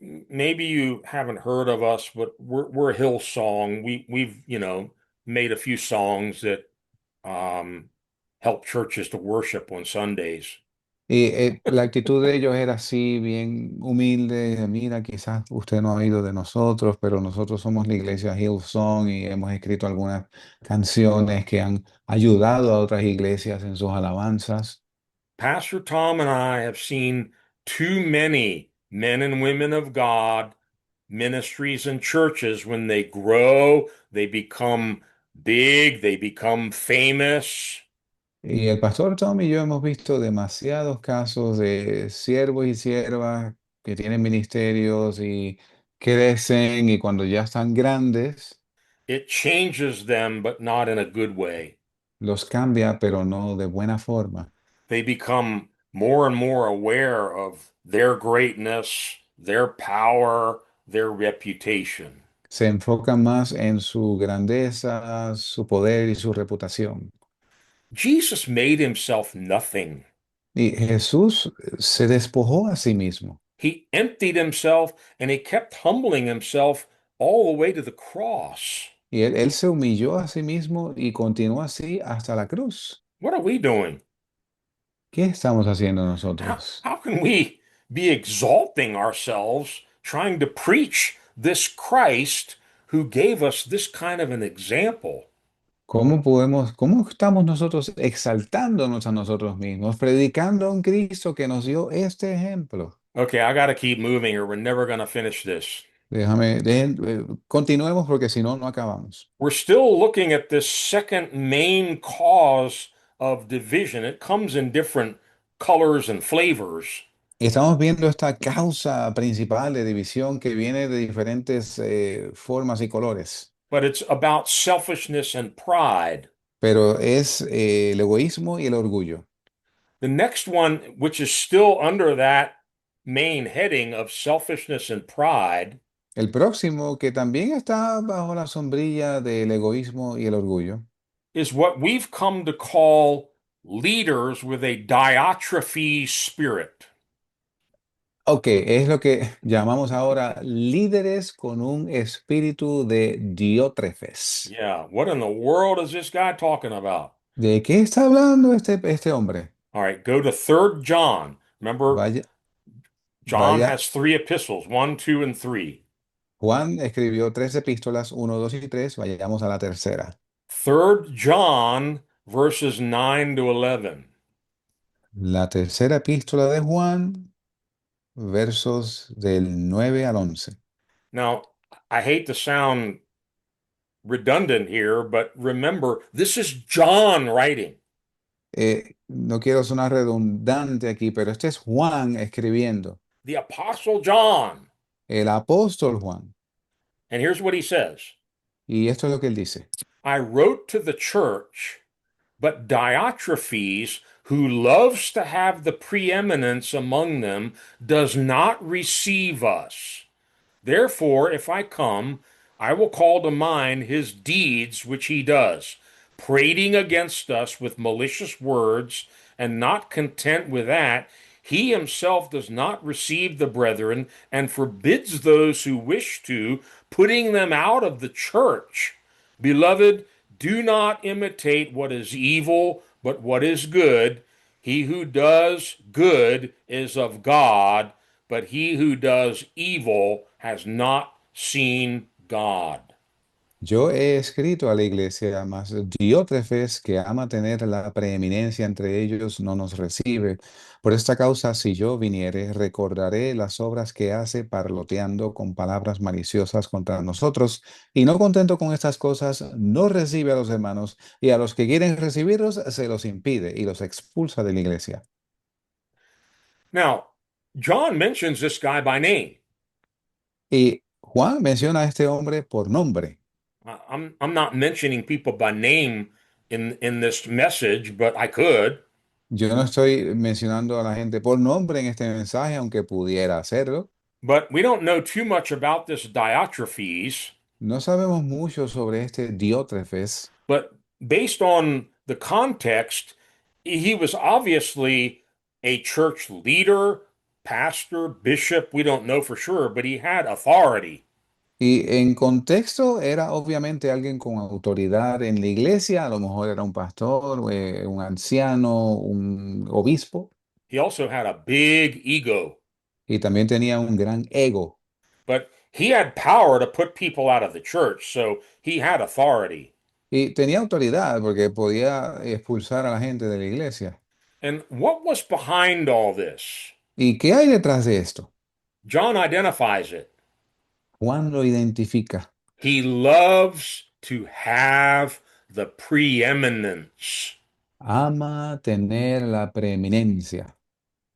maybe you haven't heard of us, but we're Hillsong. We've you know made a few songs that um, help churches to worship on Sundays. Y la actitud de ellos era así, bien humilde. Mira, quizás usted no ha oído de nosotros, pero nosotros somos la iglesia Hillsong y hemos escrito algunas canciones que han ayudado a otras iglesias en sus alabanzas. Pastor Tom and I have seen too many men and women of God, ministries and churches, when they grow, they become big, they become famous. Y el pastor Tom y yo hemos visto demasiados casos de siervos y siervas que tienen ministerios y crecen y cuando ya están grandes, It changes them, but not in a good way. los cambia, pero no de buena forma. They become more and more aware of their greatness, their power, their reputation. Se enfocan más en su grandeza, su poder y su reputación. Jesus made himself nothing. Y Jesús se despojó a sí mismo. He emptied himself and he kept humbling himself all the way to the cross. Y él se humilló a sí mismo y continuó así hasta la cruz. What are we doing? ¿Qué estamos haciendo How, nosotros? how can we be exalting ourselves trying to preach this Christ who gave us this kind of an example? Cómo estamos nosotros exaltándonos a nosotros mismos, predicando a un Cristo que nos dio este ejemplo? Okay, I got to keep moving or we're never going to finish this. Continuemos porque si no, no acabamos. We're still looking at this second main cause of division. It comes in different colors and flavors, Y estamos viendo esta causa principal de división que viene de diferentes formas y colores, but it's about selfishness and pride. pero es el egoísmo y el orgullo. The next one, which is still under that main heading of selfishness and pride, El próximo, que también está bajo la sombrilla del egoísmo y el orgullo, is what we've come to call leaders with a Diotrephes spirit. ok, es lo que llamamos ahora líderes con un espíritu de Diótrefes. Yeah, what in the world is this guy talking about? ¿De qué está hablando este hombre? All right, go to 3 John. Remember, Vaya, John vaya. has three epistles, 1, 2, and 3. Juan escribió 3 epístolas, 1, 2 y 3. Vayamos a la tercera. 3 John verses 9 to 11. La tercera epístola de Juan, versos del 9 al 11. Now, I hate to sound redundant here, but remember, this is John writing. No quiero sonar redundante aquí, pero este es Juan escribiendo, The Apostle John. el apóstol Juan. And here's what he says. Y esto es lo que él dice. I wrote to the church, but Diotrephes, who loves to have the preeminence among them, does not receive us. Therefore, if I come, I will call to mind his deeds which he does, prating against us with malicious words, and not content with that, he himself does not receive the brethren, and forbids those who wish to, putting them out of the church. Beloved, do not imitate what is evil, but what is good. He who does good is of God, but he who does evil has not seen God. Yo he escrito a la iglesia, mas Diótrefes, que ama tener la preeminencia entre ellos, no nos recibe. Por esta causa, si yo viniere, recordaré las obras que hace parloteando con palabras maliciosas contra nosotros, y no contento con estas cosas, no recibe a los hermanos, y a los que quieren recibirlos se los impide y los expulsa de la iglesia. Now, John mentions this guy by name. Y Juan menciona a este hombre por nombre. I'm not mentioning people by name in this message, but I could. Yo no estoy mencionando a la gente por nombre en este mensaje, aunque pudiera hacerlo. But we don't know too much about this Diotrephes. No sabemos mucho sobre este Diótrefes, But based on the context, he was obviously a church leader, pastor, bishop. We don't know for sure, but he had authority. y en contexto era obviamente alguien con autoridad en la iglesia, a lo mejor era un pastor, un anciano, un obispo, He also had a big ego, y también tenía un gran ego. but he had power to put people out of the church, so he had authority. Y tenía autoridad porque podía expulsar a la gente de la iglesia. And what was behind all this? ¿Y qué hay detrás de esto? John identifies it. Juan lo identifica. He loves to have the preeminence. Ama tener la preeminencia.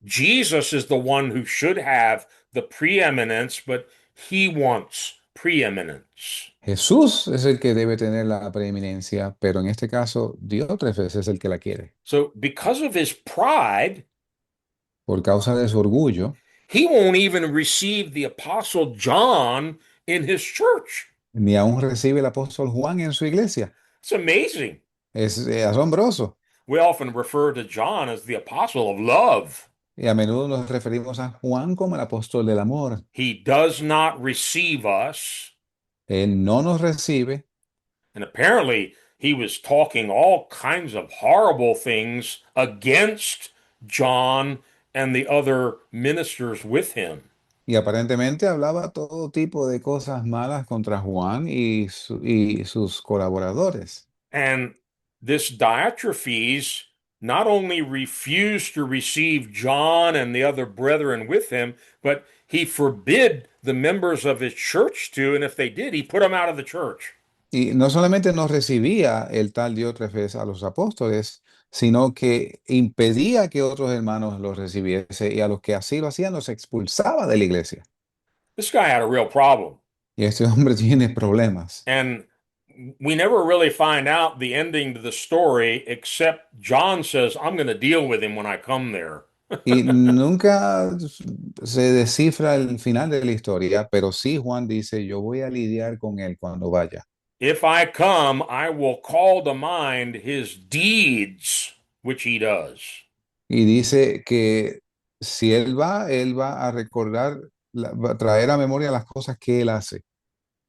Jesus is the one who should have the preeminence, but he wants preeminence. Jesús es el que debe tener la preeminencia, pero en este caso Diótrefes es el que la quiere. So, because of his pride, Por causa de su orgullo, he won't even receive the Apostle John in his church. ni aún recibe el apóstol Juan en su iglesia. It's amazing. Es asombroso. We often refer to John as the apostle of love. Y a menudo nos referimos a Juan como el apóstol del amor. He does not receive us. Él no nos recibe And apparently, he was talking all kinds of horrible things against John and the other ministers with him. y aparentemente hablaba todo tipo de cosas malas contra Juan y sus colaboradores. And this Diotrephes not only refused to receive John and the other brethren with him, but he forbid the members of his church to, and if they did, he put them out of the church. Y no solamente no recibía el tal Diótrefes a los apóstoles, sino que impedía que otros hermanos los recibiese y a los que así lo hacían los expulsaba de la iglesia. This guy had a real problem. Y este hombre tiene problemas. And we never really find out the ending to the story, except John says, I'm going to deal with him when I come there. Y nunca se descifra el final de la historia, pero sí Juan dice, yo voy a lidiar con él cuando vaya. If I come, I will call to mind his deeds, which he does. Y dice que si él va a recordar, va a traer a memoria las cosas que él hace.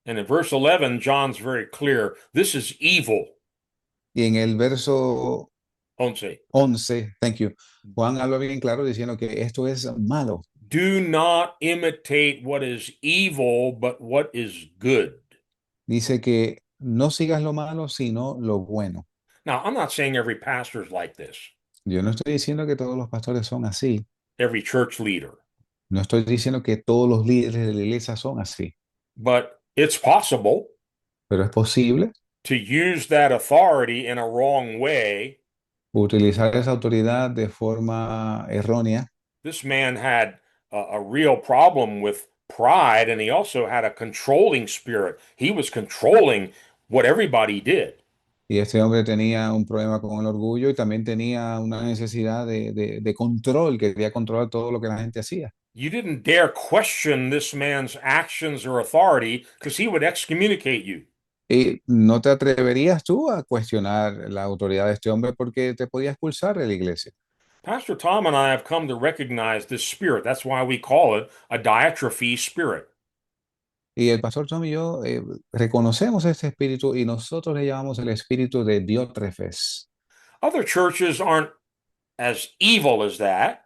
And in verse 11, John's very clear. This is evil. Y en el verso 11. 11, thank you. Juan habla bien claro diciendo que esto es malo. Do not imitate what is evil, but what is good. Dice que no sigas lo malo, sino lo bueno. Now, I'm not saying every pastor is like this, Yo no estoy diciendo que todos los pastores son así. every church leader, No estoy diciendo que todos los líderes de la iglesia son así. but it's possible Pero es posible to use that authority in a wrong way. utilizar esa autoridad de forma errónea. This man had a real problem with pride, and he also had a controlling spirit. He was controlling what everybody did. Y este hombre tenía un problema con el orgullo y también tenía una necesidad de control, quería controlar todo lo que la gente hacía. You didn't dare question this man's actions or authority because he would excommunicate you. Y no te atreverías tú a cuestionar la autoridad de este hombre porque te podía expulsar de la iglesia. Pastor Tom and I have come to recognize this spirit. That's why we call it a diatrophy spirit. Y el pastor Tom y yo reconocemos este espíritu y nosotros le llamamos el espíritu de Diótrefes. Other churches aren't as evil as that,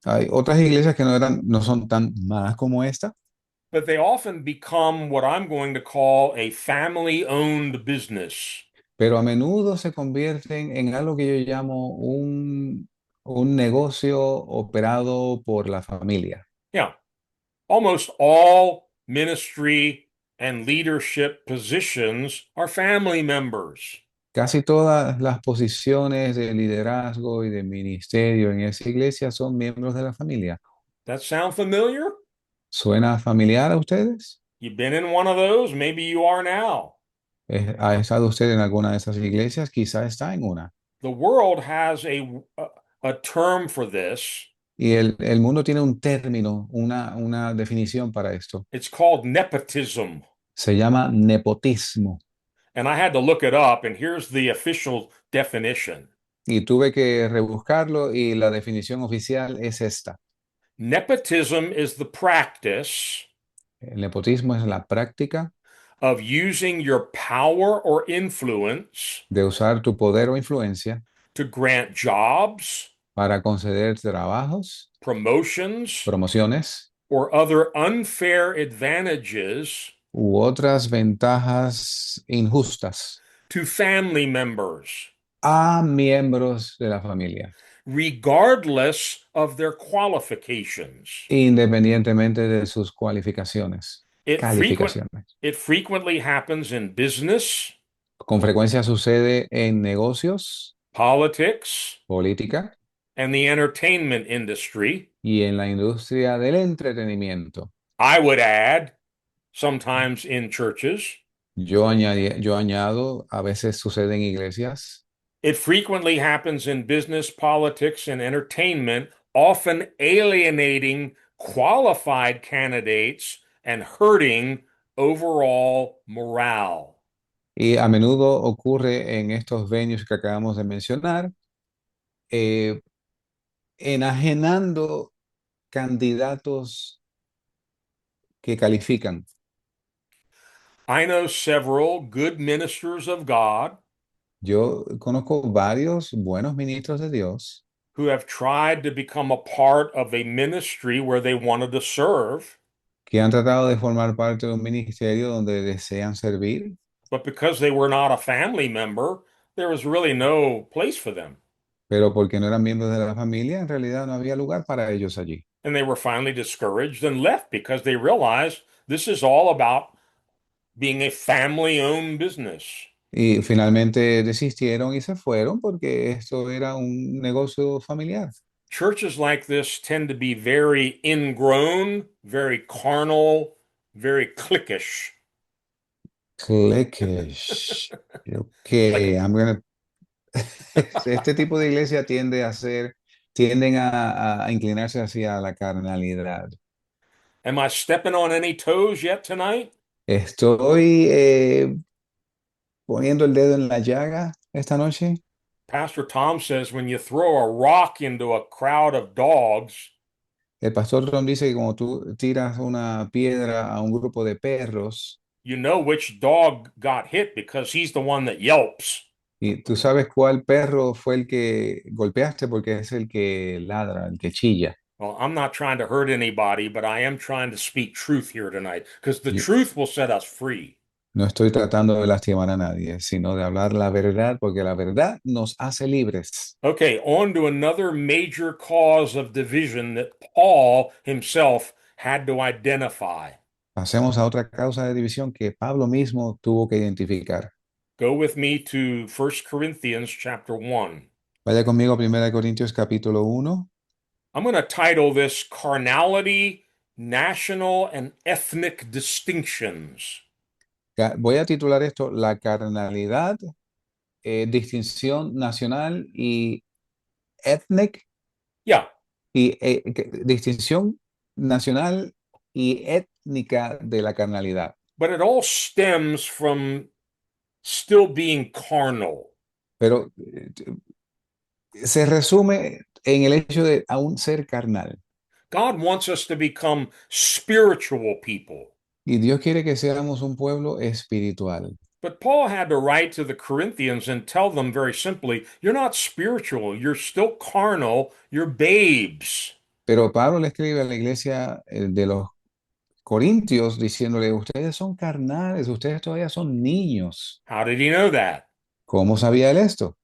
Hay otras iglesias que no son tan malas como esta, but they often become what I'm going to call a family-owned business. pero a menudo se convierten en algo que yo llamo un negocio operado por la familia. Yeah, almost all ministry and leadership positions are family members. Casi todas las posiciones de liderazgo y de ministerio en esa iglesia son miembros de la familia. That sound familiar? ¿Suena familiar a ustedes? You've been in one of those, maybe you are now. ¿Ha estado usted en alguna de esas iglesias? Quizá está en una. The world has a term for this. Y el mundo tiene un término, una definición para esto. It's called nepotism. Se llama nepotismo. And I had to look it up, and here's the official definition. Y tuve que rebuscarlo y la definición oficial es esta. Nepotism is the practice El nepotismo es la práctica of using your power or influence de usar tu poder o influencia to grant jobs, para conceder trabajos, promotions, promociones or other unfair advantages u otras ventajas injustas to family members, a miembros de la familia, regardless of their qualifications. independientemente de sus cualificaciones, It calificaciones. frequently happens in business, Con frecuencia sucede en negocios, politics, política and the entertainment industry. y en la industria del entretenimiento. I would add, sometimes in churches. Yo añado, a veces sucede en iglesias. It frequently happens in business, politics, and entertainment, often alienating qualified candidates and hurting overall morale. Y a menudo ocurre en estos venues que acabamos de mencionar, enajenando candidatos que califican. I know several good ministers of God Yo conozco varios buenos ministros de Dios who have tried to become a part of a ministry where they wanted to serve, que han tratado de formar parte de un ministerio donde desean servir, but because they were not a family member, there was really no place for them. pero porque no eran miembros de la familia, en realidad no había lugar para ellos allí. And they were finally discouraged and left because they realized this is all about being a family-owned business. Y finalmente desistieron y se fueron porque esto era un negocio familiar. Churches like this tend to be very ingrown, very carnal, very cliquish. Cliquish. Like, Okay, este tipo de iglesia tienden a inclinarse hacia la carnalidad. am I stepping on any toes yet tonight? Estoy poniendo el dedo en la llaga esta noche. Pastor Tom says when you throw a rock into a crowd of dogs, El pastor Tom dice que cuando tú tiras una piedra a un grupo de perros, you know which dog got hit because he's the one that yelps. ¿Y tú sabes cuál perro fue el que golpeaste? Porque es el que ladra, el que chilla. Well, I'm not trying to hurt anybody, but I am trying to speak truth here tonight because the Yo truth will set us free. no estoy tratando de lastimar a nadie, sino de hablar la verdad, porque la verdad nos hace libres. Okay, on to another major cause of division that Paul himself had to identify. Pasemos a otra causa de división que Pablo mismo tuvo que identificar. Go with me to First Corinthians chapter 1. Vaya conmigo a 1 Corintios capítulo 1. I'm going to title this Carnality, National and Ethnic Distinctions. Voy a titular esto La carnalidad, distinción nacional y ethnic, Yeah, y distinción nacional y étnica de la carnalidad. but it all stems from still being carnal. Pero se resume en el hecho de aún ser carnal. God wants us to become spiritual people. Y Dios quiere que seamos un pueblo espiritual. But Paul had to write to the Corinthians and tell them very simply, you're not spiritual, you're still carnal, you're babes. Pero Pablo le escribe a la iglesia de los Corintios diciéndole, ustedes son carnales, ustedes todavía son niños. How did he know that? ¿Cómo sabía él esto?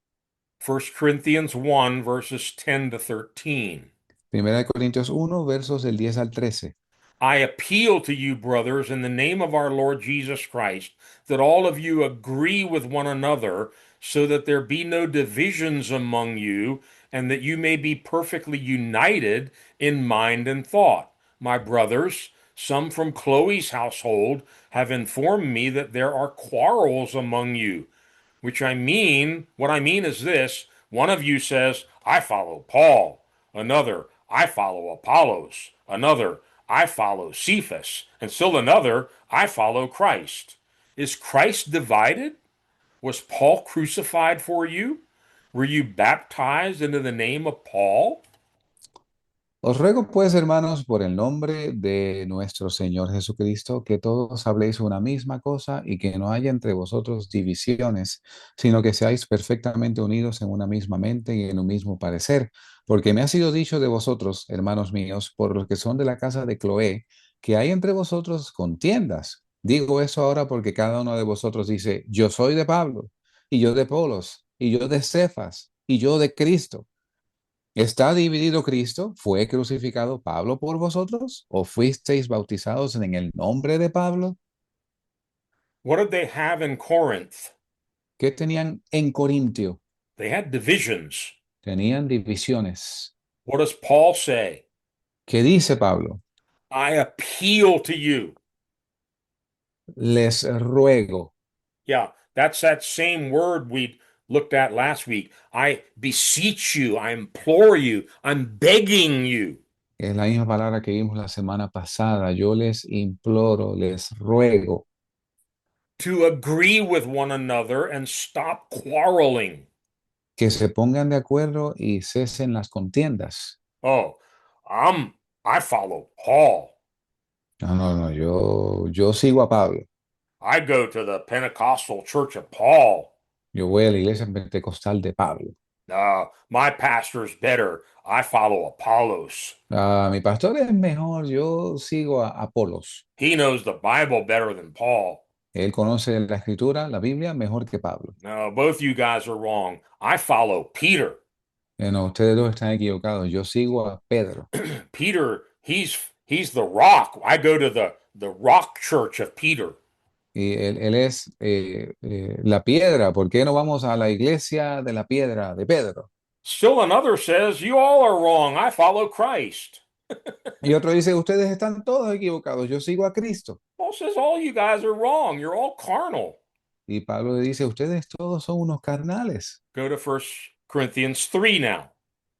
1 Corinthians 1, verses 10 to 13. Primera de Corintios 1, versos del 10 al 13. I appeal to you, brothers, in the name of our Lord Jesus Christ, that all of you agree with one another, so that there be no divisions among you, and that you may be perfectly united in mind and thought. My brothers, some from Chloe's household have informed me that there are quarrels among you. What I mean is this: one of you says, I follow Paul. Another, I follow Apollos. Another, I follow Cephas. And still another, I follow Christ. Is Christ divided? Was Paul crucified for you? Were you baptized into the name of Paul? Os ruego pues, hermanos, por el nombre de nuestro Señor Jesucristo, que todos habléis una misma cosa y que no haya entre vosotros divisiones, sino que seáis perfectamente unidos en una misma mente y en un mismo parecer. Porque me ha sido dicho de vosotros, hermanos míos, por los que son de la casa de Cloé, que hay entre vosotros contiendas. Digo eso ahora porque cada uno de vosotros dice, yo soy de Pablo, y yo de Apolos, y yo de Cefas, y yo de Cristo. ¿Está dividido Cristo? ¿Fue crucificado Pablo por vosotros? ¿O fuisteis bautizados en el nombre de Pablo? What did they have in Corinth? ¿Qué tenían en Corintio? They had divisions. Tenían divisiones. What does Paul say? ¿Qué dice Pablo? I appeal to you. Les ruego. Yeah, that's that same word we looked at last week. I beseech you, I implore you, I'm begging you. Es la misma palabra que vimos la semana pasada. Yo les imploro, les ruego To agree with one another and stop quarreling. que se pongan de acuerdo y cesen las contiendas. Oh, I follow Paul. No, no, no, yo sigo a Pablo. I go to the Pentecostal Church of Paul. Yo voy a la iglesia pentecostal de Pablo. My pastor's better. I follow Apollos. Mi pastor es mejor, yo sigo a Apolos. He knows the Bible better than Paul. Él conoce la escritura, la Biblia, mejor que Pablo. No, both you guys are wrong. I follow Peter. No, ustedes dos están equivocados. Yo sigo a Pedro. Peter, he's the rock. I go to the rock church of Peter. Y él es la piedra. ¿Por qué no vamos a la iglesia de la piedra de Pedro? Still another says, you all are wrong. I follow Christ. Y otro dice, ustedes están todos equivocados. Yo sigo a Cristo. Paul says, all you guys are wrong. You're all carnal. Y Pablo le dice, ustedes todos son unos carnales. Go to 1 Corinthians 3 now,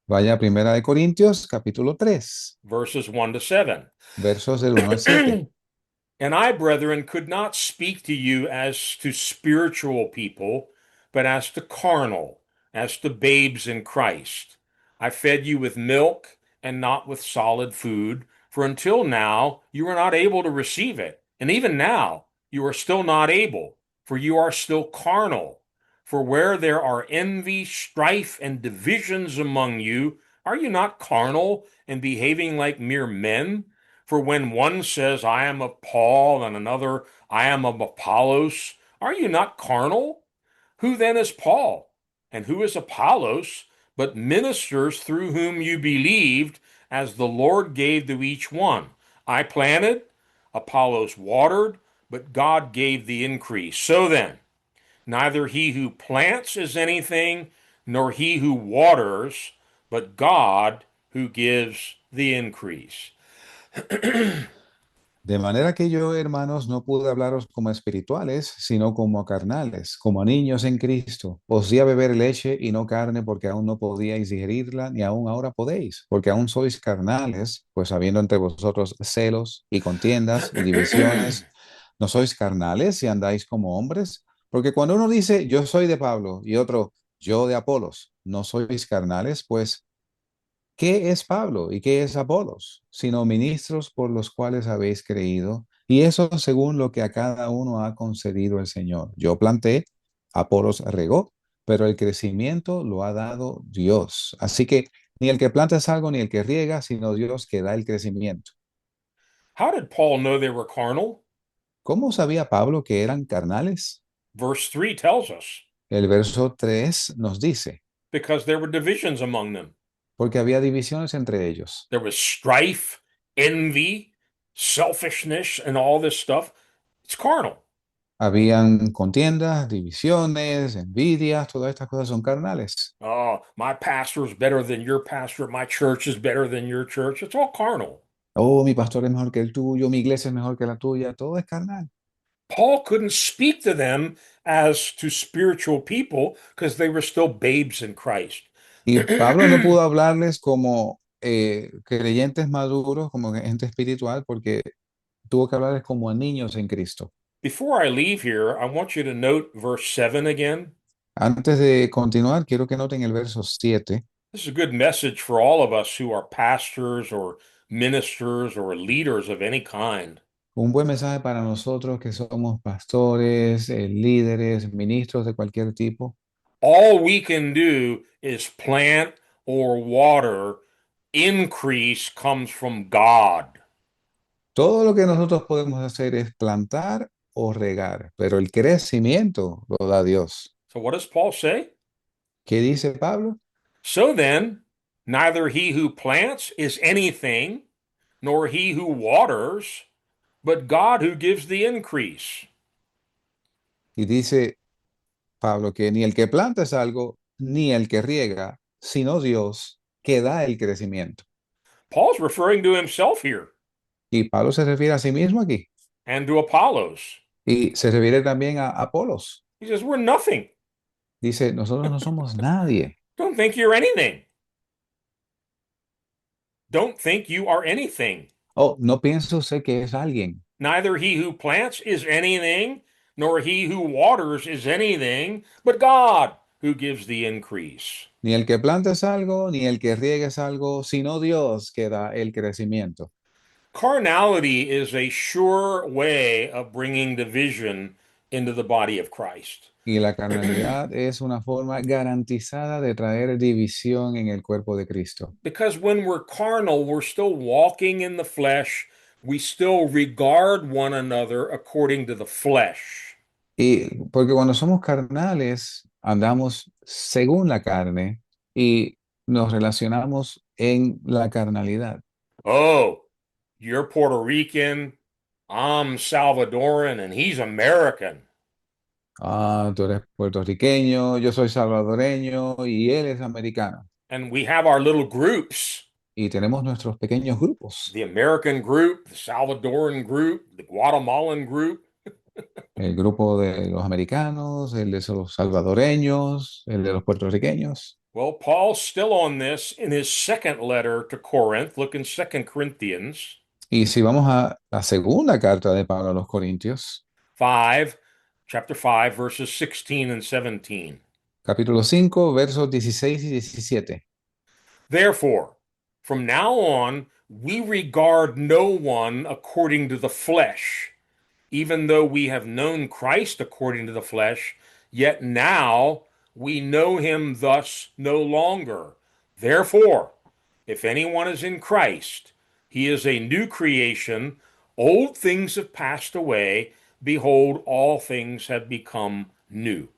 Vaya a Primera de Corintios, capítulo 3, verses 1 to 7. versos del 1 al 7. And I, brethren, could not speak to you as to spiritual people, but as to carnal, as to babes in Christ. I fed you with milk and not with solid food, for until now you were not able to receive it. And even now you are still not able, for you are still carnal. For where there are envy, strife, and divisions among you, are you not carnal and behaving like mere men? For when one says, I am of Paul, and another, I am of Apollos, are you not carnal? Who then is Paul? And who is Apollos, but ministers through whom you believed, as the Lord gave to each one? I planted, Apollos watered, but God gave the increase. So then, neither he who plants is anything, nor he who waters, but God who gives the increase. De manera que yo, hermanos, no pude hablaros como a espirituales, sino como a carnales, como a niños en Cristo. Os di a beber leche y no carne, porque aún no podíais digerirla, ni aún ahora podéis, porque aún sois carnales, pues habiendo entre vosotros celos y contiendas y divisiones, ¿no sois carnales si andáis como hombres? Porque cuando uno dice, yo soy de Pablo, y otro, yo de Apolos, ¿no sois carnales? Pues ¿qué es Pablo y qué es Apolos? Sino ministros por los cuales habéis creído, y eso según lo que a cada uno ha concedido el Señor. Yo planté, Apolos regó, pero el crecimiento lo ha dado Dios. Así que ni el que planta es algo, ni el que riega, sino Dios que da el crecimiento. How did Paul know they were carnal? ¿Cómo sabía Pablo que eran carnales? Verse 3 tells us, El verso 3 nos dice, because there were divisions among them. porque había divisiones entre ellos. There was strife, envy, selfishness, and all this stuff. It's carnal. Habían contiendas, divisiones, envidias, todas estas cosas son carnales. Oh, my pastor is better than your pastor. My church is better than your church. It's all carnal. Oh, mi pastor es mejor que el tuyo, mi iglesia es mejor que la tuya, todo es carnal. Paul couldn't speak to them as to spiritual people because they were still babes in Christ. Y Pablo no pudo hablarles como creyentes maduros, como gente espiritual, porque tuvo que hablarles como a niños en Cristo. Before I leave here, I want you to note verse 7 again. Antes de continuar, quiero que noten el verso 7. This is a good message for all of us who are pastors or ministers or leaders of any kind. Un buen mensaje para nosotros que somos pastores, líderes, ministros de cualquier tipo. All we can do is plant or water. Increase comes from God. Todo lo que nosotros podemos hacer es plantar o regar, pero el crecimiento lo da Dios. So what does Paul say? ¿Qué dice Pablo? So then, neither he who plants is anything, nor he who waters, but God who gives the increase. Y dice Pablo que ni el que planta es algo, ni el que riega, sino Dios que da el crecimiento. Paul's referring to himself here Y Pablo se refiere a sí mismo aquí. and to Apollos. Y se refiere también a Apolos. He says, we're nothing. Dice, nosotros no somos nadie. Don't think you're anything. Don't think you are anything. Oh, no piense usted que es alguien. Neither he who plants is anything, nor he who waters is anything, but God who gives the increase. Ni el que planta es algo, ni el que riega es algo, sino Dios que da el crecimiento. Carnality is a sure way of bringing division into the body of Christ. Y la carnalidad es una forma garantizada de traer división en el cuerpo de Cristo. Because when we're carnal, we're still walking in the flesh. We still regard one another according to the flesh. Y porque cuando somos carnales, andamos según la carne y nos relacionamos en la carnalidad. Oh, you're Puerto Rican, I'm Salvadoran, and he's American. Ah, tú eres puertorriqueño, yo soy salvadoreño y él es americano. And we have our little groups, Y tenemos nuestros pequeños grupos. the American group, the Salvadoran group, the Guatemalan group. El grupo de los americanos, el de los salvadoreños, el de los puertorriqueños. Well, Paul's still on this in his second letter to Corinth. Look in 2 Corinthians Y si vamos a la segunda carta de Pablo a los Corintios, 5, chapter 5, verses 16 and 17. capítulo 5, versos 16 y 17. Therefore, from now on, we regard no one according to the flesh. Even though we have known Christ according to the flesh, yet now we know him thus no longer. Therefore, if anyone is in Christ, he is a new creation. Old things have passed away. Behold, all things have become new.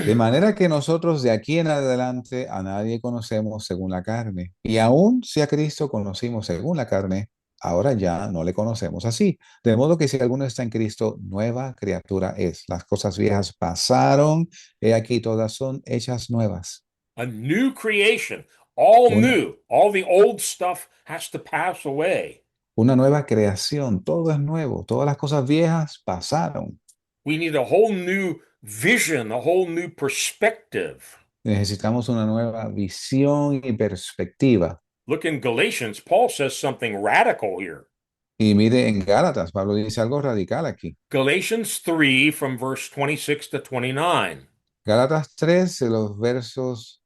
De manera que nosotros de aquí en adelante a nadie conocemos según la carne. Y aun si a Cristo conocimos según la carne, ahora ya no le conocemos así. De modo que si alguno está en Cristo, nueva criatura es. Las cosas viejas pasaron, he aquí todas son hechas nuevas. A new creation, all Una, new. All the old stuff has to pass away. una nueva creación, todo es nuevo, todas las cosas viejas pasaron. We need a whole new vision, a whole new perspective. Necesitamos una nueva visión y perspectiva. Look in Galatians, Paul says something radical here. Y mire en Gálatas, Pablo dice algo radical aquí. Galatians 3 from verse 26 to 29. Gálatas 3, de los versos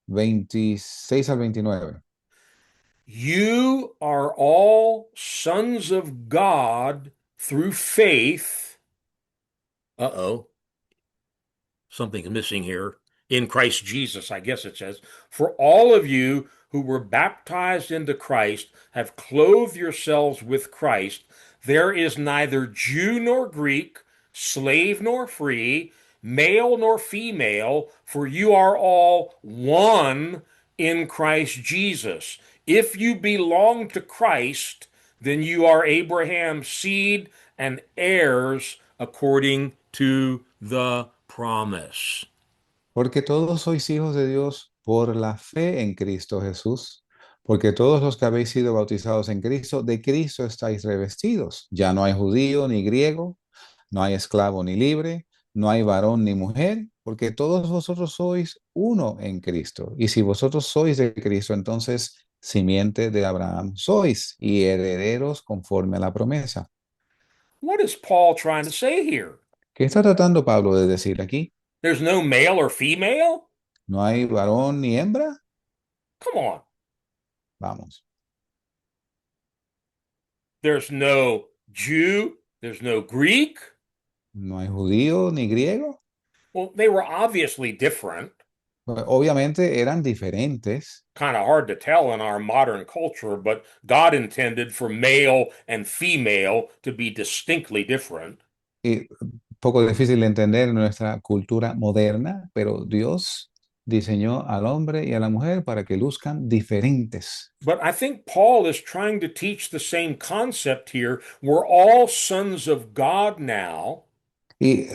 26 al 29. You are all sons of God through faith. Uh-oh. Something's missing here. In Christ Jesus, I guess it says. For all of you who were baptized into Christ have clothed yourselves with Christ. There is neither Jew nor Greek, slave nor free, male nor female, for you are all one in Christ Jesus. If you belong to Christ, then you are Abraham's seed and heirs according to the promise. Porque todos sois hijos de Dios por la fe en Cristo Jesús. Porque todos los que habéis sido bautizados en Cristo, de Cristo estáis revestidos. Ya no hay judío ni griego, no hay esclavo ni libre, no hay varón ni mujer, porque todos vosotros sois uno en Cristo. Y si vosotros sois de Cristo, entonces simiente de Abraham sois y herederos conforme a la promesa. What is Paul trying to say here? ¿Qué está tratando Pablo de decir aquí? There's no male or female? ¿No hay varón ni hembra? Come on. Vamos. There's no Jew, there's no Greek. ¿No hay judío ni griego? Well, they were obviously different. Pues, obviamente eran diferentes. Kind of hard to tell in our modern culture, but God intended for male and female to be distinctly different. Y poco difícil de entender en nuestra cultura moderna, pero Dios diseñó al hombre y a la mujer para que luzcan diferentes. But I think Paul is trying to teach the same concept here. We're all sons of God now. Y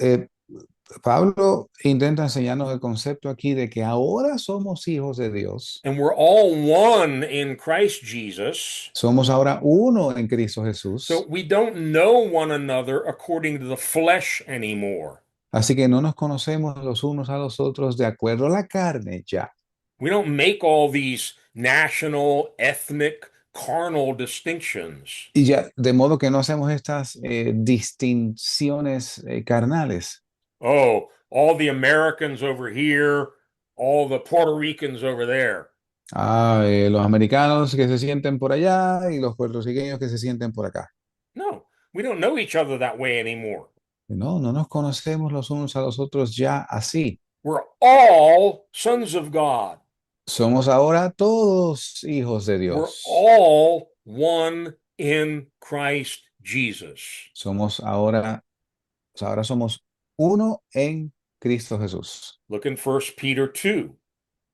Pablo intenta enseñarnos el concepto aquí de que ahora somos hijos de Dios. And we're all one in Christ Jesus. Somos ahora uno en Cristo Jesús. So we don't know one another according to the flesh anymore. Así que no nos conocemos los unos a los otros de acuerdo a la carne ya. We don't make all these national, ethnic, carnal distinctions. Y ya, de modo que no hacemos estas distinciones carnales. Oh, all the Americans over here, all the Puerto Ricans over there. Los americanos que se sienten por allá y los puertorriqueños que se sienten por acá. No, we don't know each other that way anymore. No, no nos conocemos los unos a los otros ya así. We're all sons of God. Somos ahora todos hijos de We're Dios. all one in Christ Jesus. Ahora somos uno en Cristo Jesús. Look in 1 Peter 2.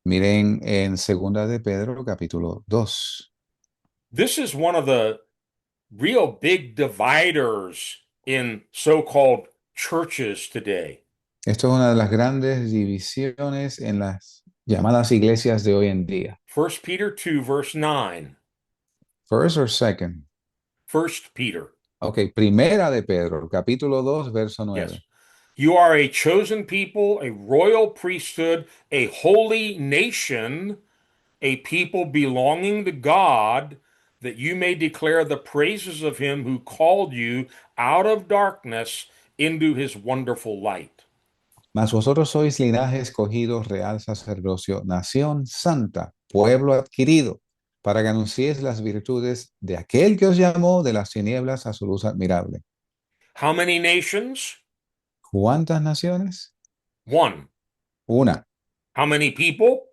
Miren en Segunda de Pedro, capítulo 2. This is one of the real big dividers in so-called churches today. Esto es una de las grandes divisiones en las llamadas iglesias de hoy en día. 1 Peter 2, verse 9. First or second? 1 Peter. Ok, Primera de Pedro, capítulo 2, verso 9. Yes. You are a chosen people, a royal priesthood, a holy nation, a people belonging to God, that you may declare the praises of him who called you out of darkness into his wonderful light. Mas vosotros sois linaje escogido, real sacerdocio, nación santa, pueblo adquirido, para que anunciéis las virtudes de aquel que os llamó de las tinieblas a su luz admirable. How many nations? ¿Cuántas naciones? One. Una. How many people?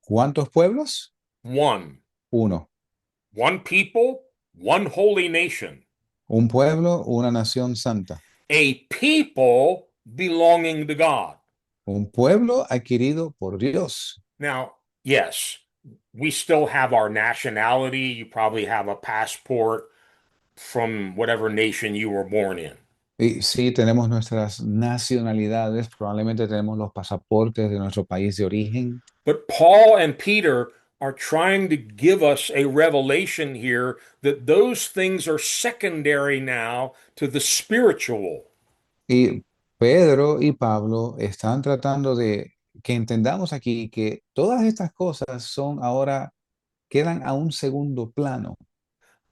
¿Cuántos pueblos? One. Uno. One people, one holy nation. Un pueblo, una nación santa. A people belonging to God. Un pueblo adquirido por Dios. Now, yes, we still have our nationality. You probably have a passport from whatever nation you were born in. Y sí, tenemos nuestras nacionalidades, probablemente tenemos los pasaportes de nuestro país de origen. But Paul and Peter are trying to give us a revelation here that those things are secondary now to the spiritual. Y Pedro y Pablo están tratando de que entendamos aquí que todas estas cosas son ahora, quedan a un segundo plano.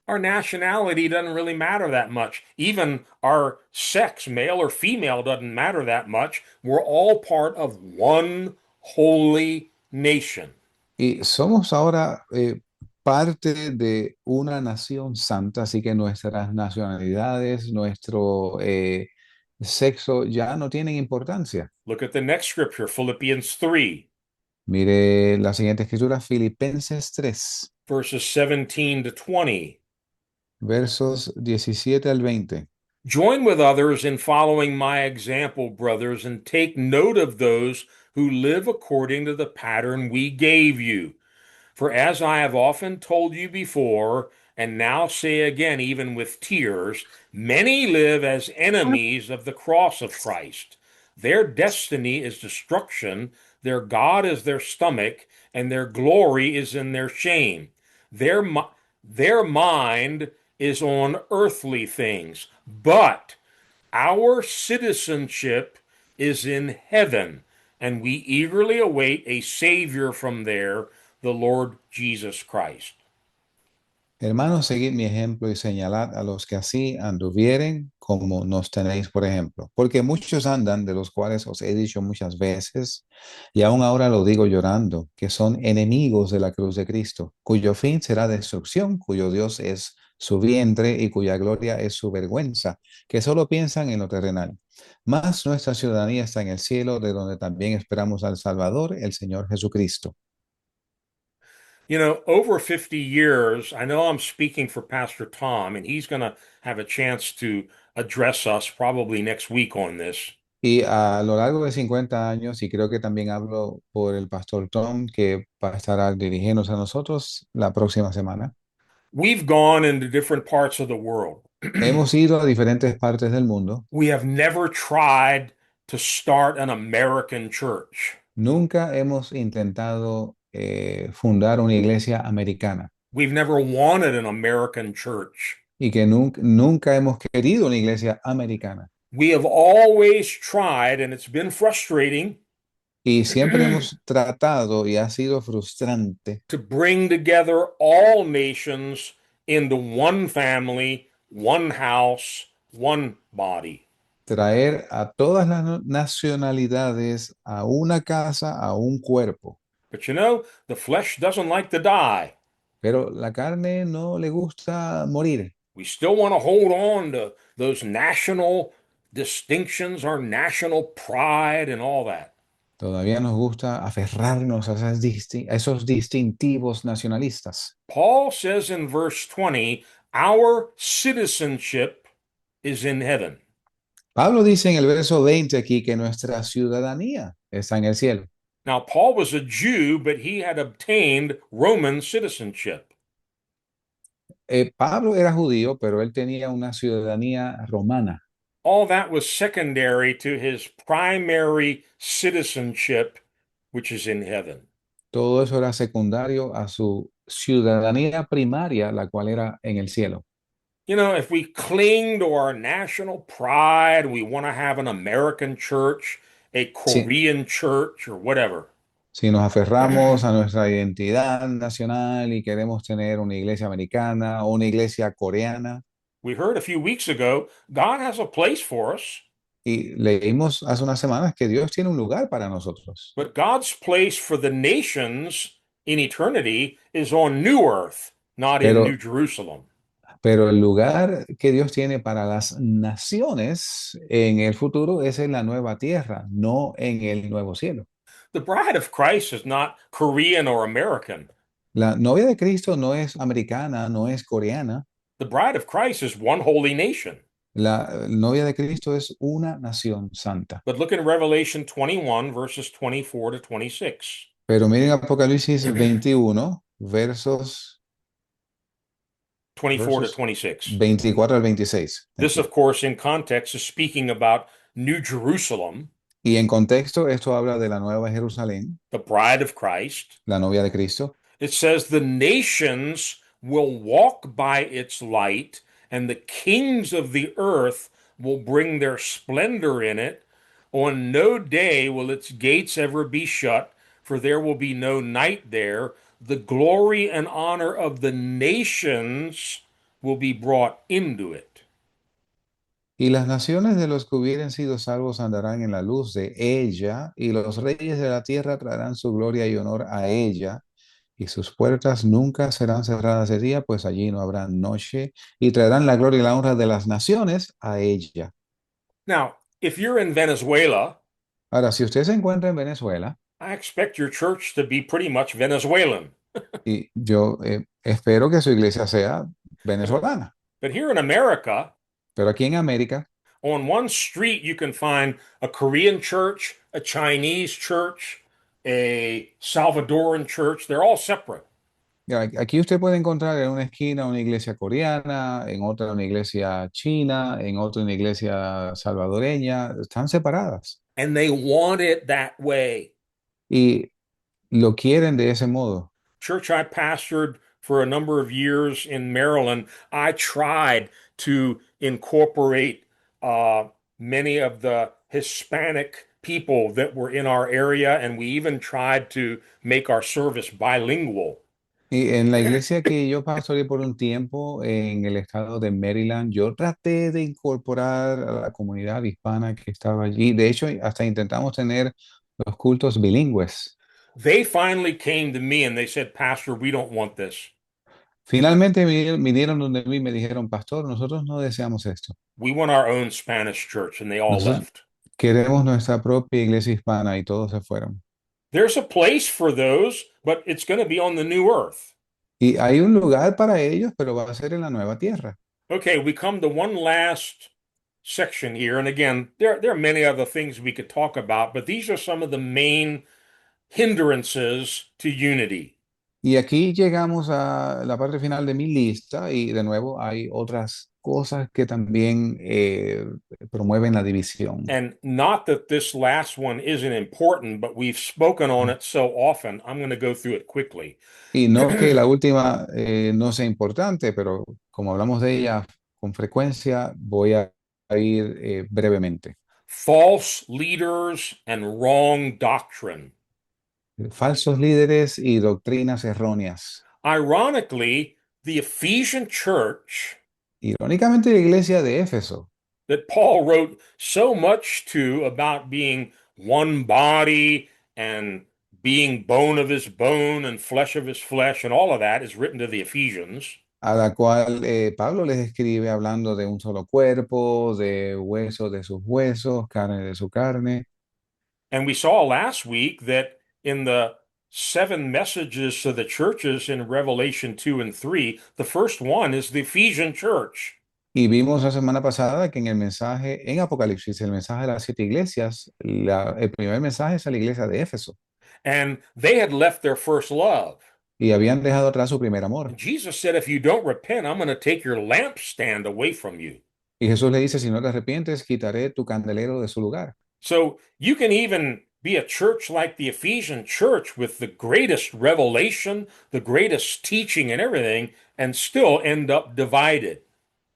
Our nationality doesn't really matter that much. Even our sex, male or female, doesn't matter that much. We're all part of one holy nation. Y somos ahora parte de una nación santa, así que nuestras nacionalidades, nuestro sexo ya no tienen importancia. Look at the next scripture, Philippians 3, Mire la siguiente escritura, Filipenses 3, verses 17 to 20. versos 17 al 20. Join with others in following my example, brothers, and take note of those who live according to the pattern we gave you. For as I have often told you before, and now say again, even with tears, many live as enemies of the cross of Christ. Their destiny is destruction, their God is their stomach, and their glory is in their shame. Their, their mind is on earthly things, but our citizenship is in heaven, and we eagerly await a Savior from there, the Lord Jesus Christ. Hermanos, seguid mi ejemplo y señalad a los que así anduvieren como nos tenéis por ejemplo. Porque muchos andan, de los cuales os he dicho muchas veces, y aún ahora lo digo llorando, que son enemigos de la cruz de Cristo, cuyo fin será destrucción, cuyo Dios es su vientre y cuya gloria es su vergüenza, que solo piensan en lo terrenal. Mas nuestra ciudadanía está en el cielo, de donde también esperamos al Salvador, el Señor Jesucristo. You know, over 50 years, I know I'm speaking for Pastor Tom, and he's going to have a chance to address us probably next week on this. Y a lo largo de 50 años, y creo que también hablo por el pastor Tom, que va a estar dirigiéndose a nosotros la próxima semana, We've gone into different parts of the world. hemos ido a diferentes partes del mundo. We have never tried to start an American church. Nunca hemos intentado fundar una iglesia americana We've never wanted an American church. y que nunca hemos querido una iglesia americana. We have always tried, and it's been frustrating, Y siempre hemos tratado, y ha sido frustrante, to bring together all nations into one family, one house, one body. traer a todas las nacionalidades a una casa, a un cuerpo. But you know, the flesh doesn't like to die. Pero la carne no le gusta morir. We still want to hold on to those national distinctions, our national pride, and all that. Todavía nos gusta aferrarnos a a esos distintivos nacionalistas. Paul says in verse 20, our citizenship is in heaven. Pablo dice en el verso 20 aquí que nuestra ciudadanía está en el cielo. Now, Paul was a Jew, but he had obtained Roman citizenship. Pablo era judío, pero él tenía una ciudadanía romana. All that was secondary to his primary citizenship, which is in heaven. Todo eso era secundario a su ciudadanía primaria, la cual era en el cielo. You know, if we cling to our national pride, we want to have an American church, a Sí, Korean church, or whatever. si nos aferramos a nuestra identidad nacional y queremos tener una iglesia americana o una iglesia coreana, We heard a few weeks ago, God has a place for us, y leímos hace unas semanas que Dios tiene un lugar para nosotros, but God's place for the nations in eternity is on new earth, not in New pero, Jerusalem. Pero el lugar que Dios tiene para las naciones en el futuro es en la nueva tierra, no en el nuevo cielo. The bride of Christ is not Korean or American. La novia de Cristo no es americana, no es coreana. The bride of Christ is one holy nation. La novia de Cristo es una nación santa. But look in Revelation 21, verses 24 to 26. Pero miren Apocalipsis 21, Twenty-four to versos 26. 24 al 26. Thank This, you. of course, in context, is speaking about New Jerusalem, Y en contexto, esto habla de la Nueva Jerusalén, the bride of Christ. la novia de Cristo. It says, the nations will walk by its light, and the kings of the earth will bring their splendor in it. On no day will its gates ever be shut, for there will be no night there. The glory and honor of the nations will be brought into it. Y las naciones de los que hubieren sido salvos andarán en la luz de ella, y los reyes de la tierra traerán su gloria y honor a ella, y sus puertas nunca serán cerradas de día, pues allí no habrá noche, y traerán la gloria y la honra de las naciones a ella. Now, if you're in Venezuela, Ahora, si usted se encuentra en Venezuela, I expect your church to be pretty much Venezuelan. y yo espero que su iglesia sea venezolana, But here in America, pero aquí en América, on one street, you can find a Korean church, a Chinese church, a Salvadoran church. They're all separate. ya, aquí usted puede encontrar en una esquina una iglesia coreana, en otra una iglesia china, en otra una iglesia salvadoreña, están separadas And they want it that way. y lo quieren de ese modo. Church I pastored for a number of years in Maryland, I tried to incorporate many of the Hispanic people that were in our area, and we even tried to make our service bilingual. Y en la iglesia que yo pastoreé por un tiempo en el estado de Maryland, yo traté de incorporar a la comunidad hispana que estaba allí. De hecho, hasta intentamos tener los cultos bilingües. They finally came to me and they said, Pastor, we don't want this. Finalmente vinieron donde mí y me dijeron, pastor, nosotros no deseamos esto. We want our own Spanish church, and they all Nosotros left. queremos nuestra propia iglesia hispana y todos se fueron. There's a place for those, but it's going to be on the new earth. Y hay un lugar para ellos, pero va a ser en la nueva tierra. Okay, we come to one last section here. And again, there are many other things we could talk about, but these are some of the main hindrances to unity. Y aquí llegamos a la parte final de mi lista y de nuevo hay otras cosas que también promueven la división. And not that this last one isn't important, but we've spoken on it so often, I'm going to go through it quickly. Y no que la última no sea importante, pero como hablamos de ella con frecuencia, voy a ir brevemente. False leaders and wrong doctrine. Falsos líderes y doctrinas erróneas. Ironically, the Ephesian church Irónicamente, la iglesia de Éfeso, that Paul wrote so much to about being one body and being bone of his bone and flesh of his flesh and all of that is written to the Ephesians. a la cual Pablo les escribe hablando de un solo cuerpo, de huesos de sus huesos, carne de su carne. And we saw last week that in the seven messages to the churches in Revelation 2 and 3, the first one is the Ephesian church. Y vimos la semana pasada que en el mensaje, en Apocalipsis, el mensaje de las siete iglesias, el primer mensaje es a la iglesia de Éfeso. And they had left their first love. Y habían dejado atrás su primer amor. And Jesus said, if you don't repent, I'm going to take your lampstand away from you. Y Jesús le dice, si no te arrepientes, quitaré tu candelero de su lugar. So you can even be a church like the Ephesian church with the greatest revelation, the greatest teaching and everything, and still end up divided.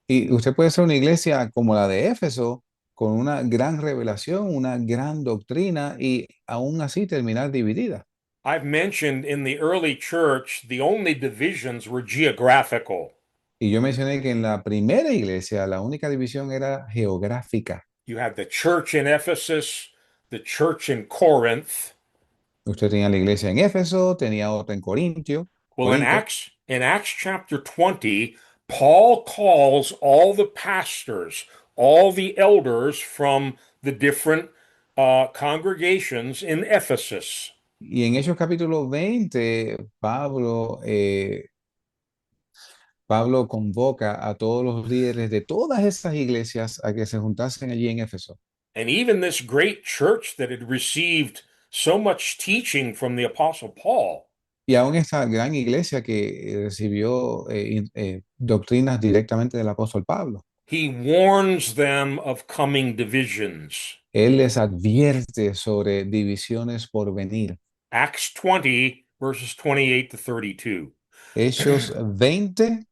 Y usted puede ser una iglesia como la de Éfeso, con una gran revelación, una gran doctrina, y aún así terminar dividida. I've mentioned in the early church, the only divisions were geographical. Y yo mencioné que en la primera iglesia la única división era geográfica. You had the church in Ephesus, the church in Corinth. Usted tenía la iglesia en Éfeso, tenía otra en Corintio. Well, in Corinto. Acts chapter 20, Paul calls all the pastors, all the elders from the different congregations in Ephesus. Y en Hechos capítulo 20, Pablo convoca a todos los líderes de todas esas iglesias a que se juntasen allí en Éfeso. And even this great church that had received so much teaching from the Apostle Paul, Y aún esta gran iglesia que recibió doctrinas directamente del apóstol Pablo, he warns them of coming divisions. él les advierte sobre divisiones por venir. Acts 20, verses 28 to 32. Hechos 20,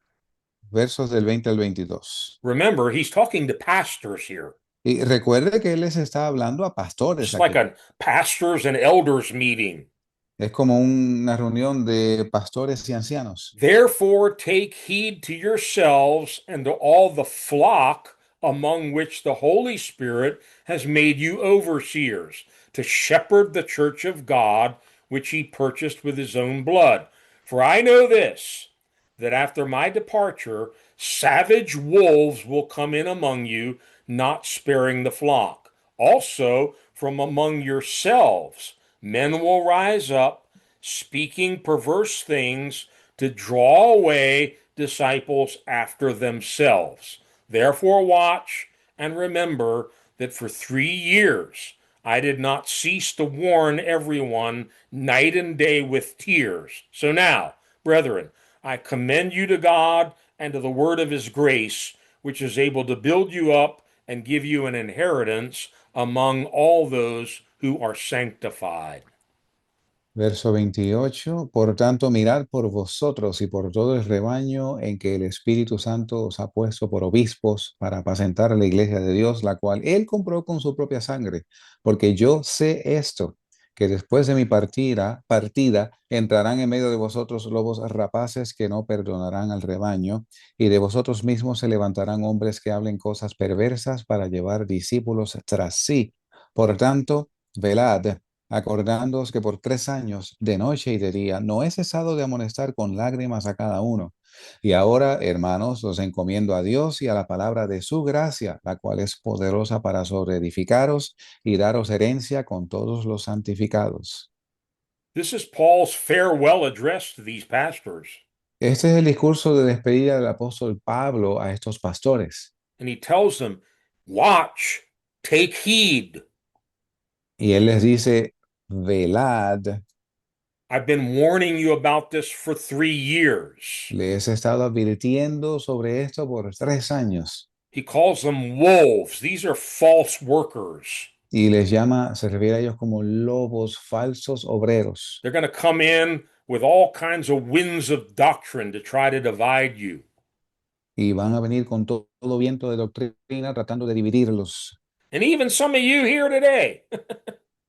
versos del 20 al 22. Remember, he's talking to pastors here. Y recuerde que él les está hablando a pastores It's like aquí. a pastors and elders meeting. Es como una reunión de pastores y ancianos. Therefore, take heed to yourselves and to all the flock among which the Holy Spirit has made you overseers, to shepherd the church of God, which he purchased with his own blood. For I know this, that after my departure, savage wolves will come in among you, not sparing the flock. Also, from among yourselves, men will rise up, speaking perverse things to draw away disciples after themselves. Therefore, watch and remember that for 3 years I did not cease to warn everyone night and day with tears. So now, brethren, I commend you to God and to the word of his grace, which is able to build you up and give you an inheritance among all those who are sanctified. Verso 28. Por tanto, mirad por vosotros y por todo el rebaño en que el Espíritu Santo os ha puesto por obispos para apacentar a la iglesia de Dios, la cual él compró con su propia sangre. Porque yo sé esto, que después de mi partida entrarán en medio de vosotros lobos rapaces que no perdonarán al rebaño, y de vosotros mismos se levantarán hombres que hablen cosas perversas para llevar discípulos tras sí. Por tanto, velad, acordándoos que por 3 años, de noche y de día, no he cesado de amonestar con lágrimas a cada uno. Y ahora, hermanos, os encomiendo a Dios y a la palabra de su gracia, la cual es poderosa para sobreedificaros y daros herencia con todos los santificados. This is Paul's farewell address to these pastors. Este es el discurso de despedida del apóstol Pablo a estos pastores. And he tells them, watch, take heed. Y él les dice, velad. I've been warning you about this for 3 years. Les he estado advirtiendo sobre esto por 3 años. He calls them wolves. These are false workers. Y les llama, se refiere a ellos como lobos, falsos obreros. They're going to come in with all kinds of winds of doctrine to try to divide you. Y van a venir con todo viento de doctrina tratando de dividirlos. And even some of you here today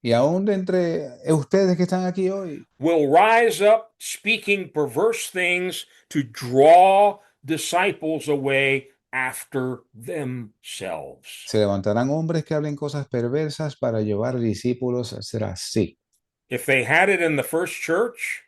Y aún de entre ustedes que están aquí hoy, will rise up speaking perverse things to draw disciples away after themselves. se levantarán hombres que hablen cosas perversas para llevar discípulos tras sí. If they had it in the first church,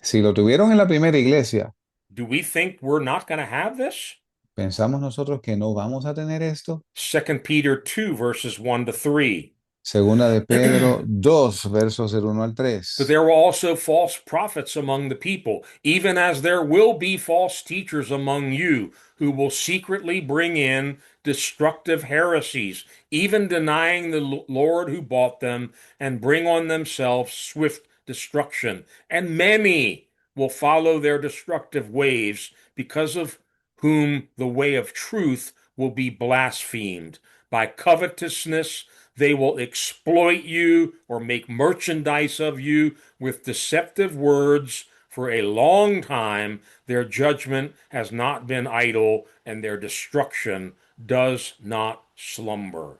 Si lo tuvieron en la primera iglesia, do we think we're not going to have this? ¿pensamos nosotros que no vamos a tener esto? 2 Peter 2, verses 1 to 3. Segunda de Pedro 2, versos del 1 al But 3. there were also false prophets among the people, even as there will be false teachers among you, who will secretly bring in destructive heresies, even denying the Lord who bought them, and bring on themselves swift destruction. And many will follow their destructive ways, because of whom the way of truth will be blasphemed. By covetousness, they will exploit you or make merchandise of you with deceptive words. For a long time, their judgment has not been idle, and their destruction does not slumber.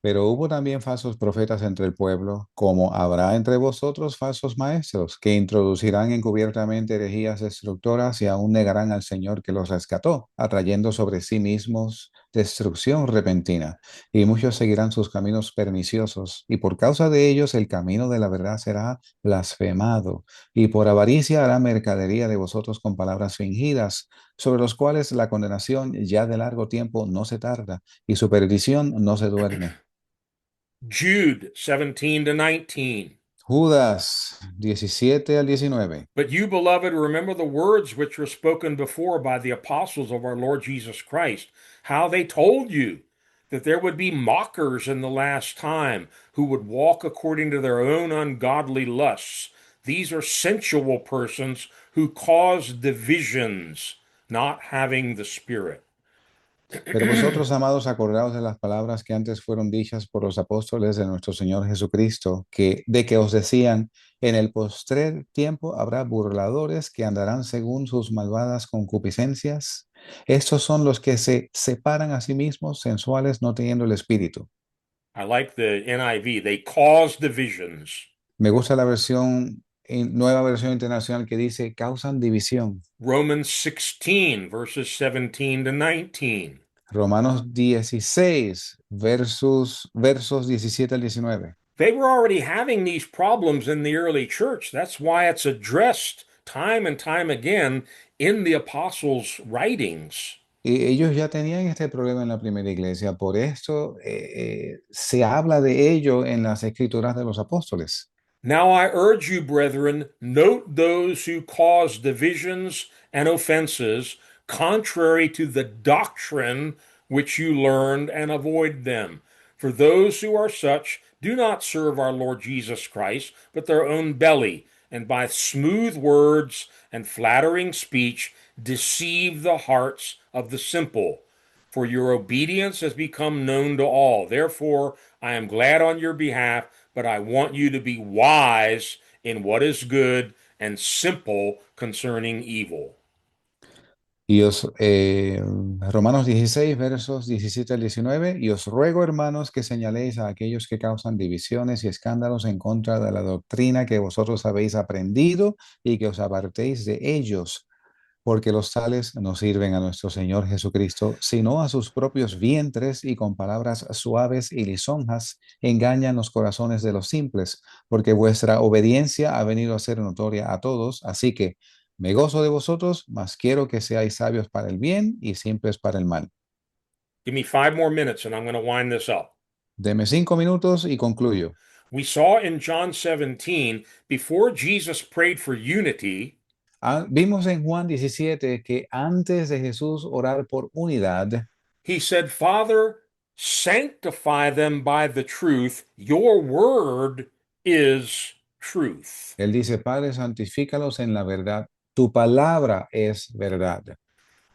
Pero hubo también falsos profetas entre el pueblo, como habrá entre vosotros falsos maestros, que introducirán encubiertamente herejías destructoras y aún negarán al Señor que los rescató, atrayendo sobre sí mismos destrucción repentina, y muchos seguirán sus caminos perniciosos, y por causa de ellos el camino de la verdad será blasfemado, y por avaricia hará mercadería de vosotros con palabras fingidas, sobre los cuales la condenación ya de largo tiempo no se tarda, y su perdición no se duerme. Jude 17 to 19. Judas 17 al 19. But you, beloved, remember the words which were spoken before by the apostles of our Lord Jesus Christ, how they told you that there would be mockers in the last time who would walk according to their own ungodly lusts. These are sensual persons who cause divisions, not having the Spirit. Pero vosotros, amados, acordaos de las palabras que antes fueron dichas por los apóstoles de nuestro Señor Jesucristo, de que os decían, en el postrer tiempo habrá burladores que andarán según sus malvadas concupiscencias. Estos son los que se separan a sí mismos, sensuales, no teniendo el espíritu. I like the NIV. They cause divisions. Me gusta la nueva versión internacional que dice, causan división. Romans 16, verses 17 to 19. Romanos 16, versos 17 al 19. They were already having these problems in the early church. That's why it's addressed time and time again in the apostles' writings. Y ellos ya tenían este problema en la primera iglesia, por esto se habla de ello en las escrituras de los apóstoles. Now I urge you, brethren, note those who cause divisions and offenses contrary to the doctrine which you learned, and avoid them. For those who are such do not serve our Lord Jesus Christ, but their own belly, and by smooth words and flattering speech deceive the hearts of the simple. For your obedience has become known to all. Therefore, I am glad on your behalf, but I want you to be wise in what is good and simple concerning evil. Y Romanos 16, versos 17 al 19, y os ruego, hermanos, que señaléis a aquellos que causan divisiones y escándalos en contra de la doctrina que vosotros habéis aprendido y que os apartéis de ellos, porque los tales no sirven a nuestro Señor Jesucristo, sino a sus propios vientres, y con palabras suaves y lisonjas engañan los corazones de los simples, porque vuestra obediencia ha venido a ser notoria a todos, así que me gozo de vosotros, mas quiero que seáis sabios para el bien y simples para el mal. Give me 5 more minutes and I'm going to wind this up. Deme 5 minutos y concluyo. We saw in John 17, before Jesus prayed for unity, Vimos en Juan 17 que antes de Jesús orar por unidad, he said, Father, sanctify them by the truth. Your word is truth. él dice, Padre, santifícalos en la verdad. Tu palabra es verdad.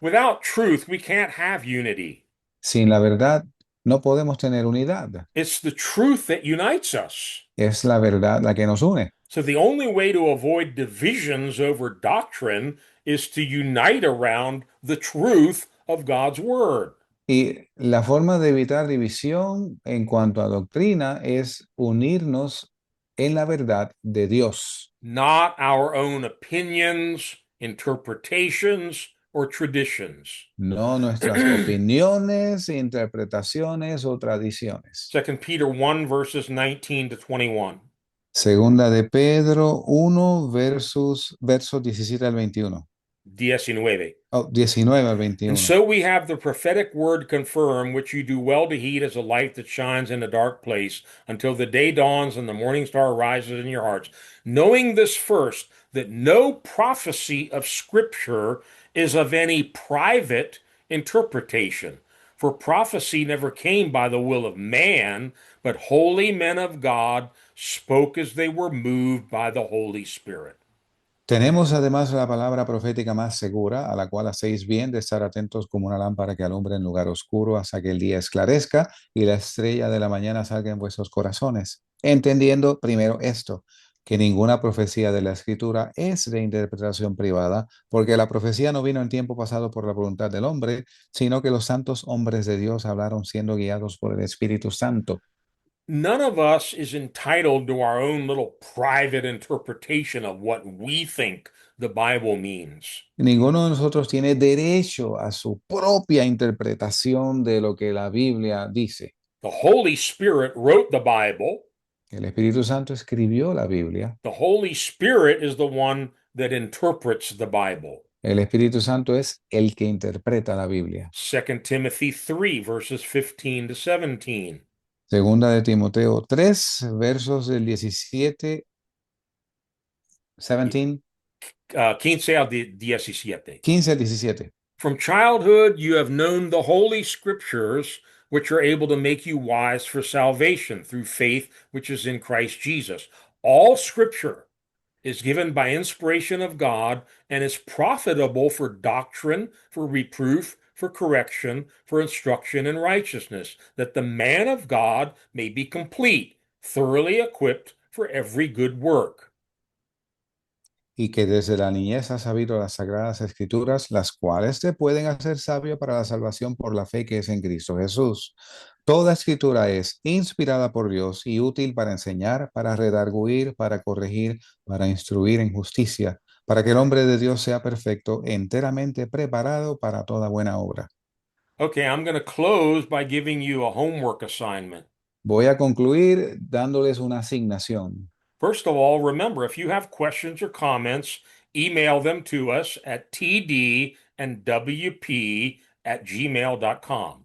Without truth, we can't have unity. Sin la verdad no podemos tener unidad. It's the truth that unites us. Es la verdad la que nos une. So the only way to avoid divisions over doctrine is to unite around the truth of God's word. Y la forma de evitar división en cuanto a doctrina es unirnos en la verdad de Dios, Not our own opinions, interpretations, or traditions. no nuestras opiniones, interpretaciones o tradiciones. 2 Peter 1, verses 19 to 21. Segunda de Pedro 1, versos 17 al 21. 19. Oh, 19 al And 21. so we have the prophetic word confirmed, which you do well to heed as a light that shines in a dark place until the day dawns and the morning star rises in your hearts. Knowing this first, that no prophecy of Scripture is of any private interpretation. For prophecy never came by the will of man, but holy men of God spoke as they were moved by the Holy Spirit. Tenemos además la palabra profética más segura, a la cual hacéis bien de estar atentos como una lámpara que alumbra en lugar oscuro hasta que el día esclarezca y la estrella de la mañana salga en vuestros corazones. Entendiendo primero esto, que ninguna profecía de la Escritura es de interpretación privada, porque la profecía no vino en tiempo pasado por la voluntad del hombre, sino que los santos hombres de Dios hablaron siendo guiados por el Espíritu Santo. none of us is entitled to our own little private interpretation of what we think the Bible means. Ninguno de nosotros tiene derecho a su propia interpretación de lo que la Biblia dice. The Holy Spirit wrote the Bible. El Espíritu Santo escribió la Biblia. The Holy Spirit is the one that interprets the Bible. El Espíritu Santo es el que interpreta la Biblia. 2 Timothy 3, verses 15 to 17. Segunda de Timoteo 3, versos del 17, 17, 15 al 17. 15 al 17. From childhood you have known the Holy Scriptures, which are able to make you wise for salvation through faith which is in Christ Jesus. All Scripture is given by inspiration of God and is profitable for doctrine, for reproof, for correction, for instruction in righteousness, that the man of God may be complete, thoroughly equipped for every good work. Y que desde la niñez has sabido las sagradas escrituras, las cuales te pueden hacer sabio para la salvación por la fe que es en Cristo Jesús. Toda escritura es inspirada por Dios y útil para enseñar, para redarguir, para corregir, para instruir en justicia, para que el hombre de Dios sea perfecto, enteramente preparado para toda buena obra. Okay, I'm going to close by giving you a homework assignment. Voy a concluir dándoles una asignación. First of all, remember, if you have questions or comments, email them to us at tdandwp@gmail.com.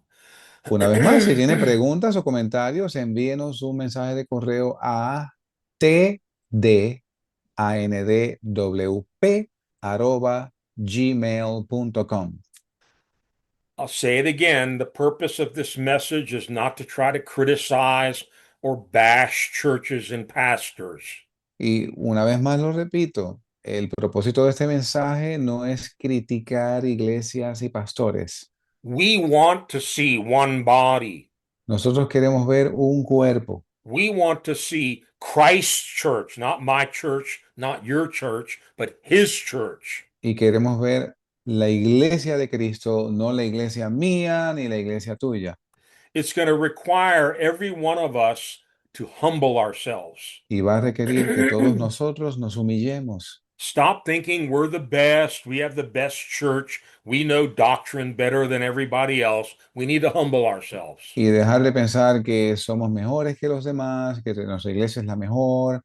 Una vez más, si tiene preguntas o comentarios, envíenos un mensaje de correo a tdandwp@gmail.com. I'll say it again. The purpose of this message is not to try to criticize or bash churches and pastors. Y una vez más lo repito, el propósito de este mensaje no es criticar iglesias y pastores. We want to see one body. Nosotros queremos ver un cuerpo. We want to see Christ's church, not my church, not your church, but his church. Y queremos ver la iglesia de Cristo, no la iglesia mía ni la iglesia tuya. It's going to require every one of us to humble ourselves. Y va a requerir que todos nosotros nos humillemos. Stop thinking we're the best, we have the best church, we know doctrine better than everybody else. We need to humble ourselves. Y dejar de pensar que somos mejores que los demás, que nuestra iglesia es la mejor,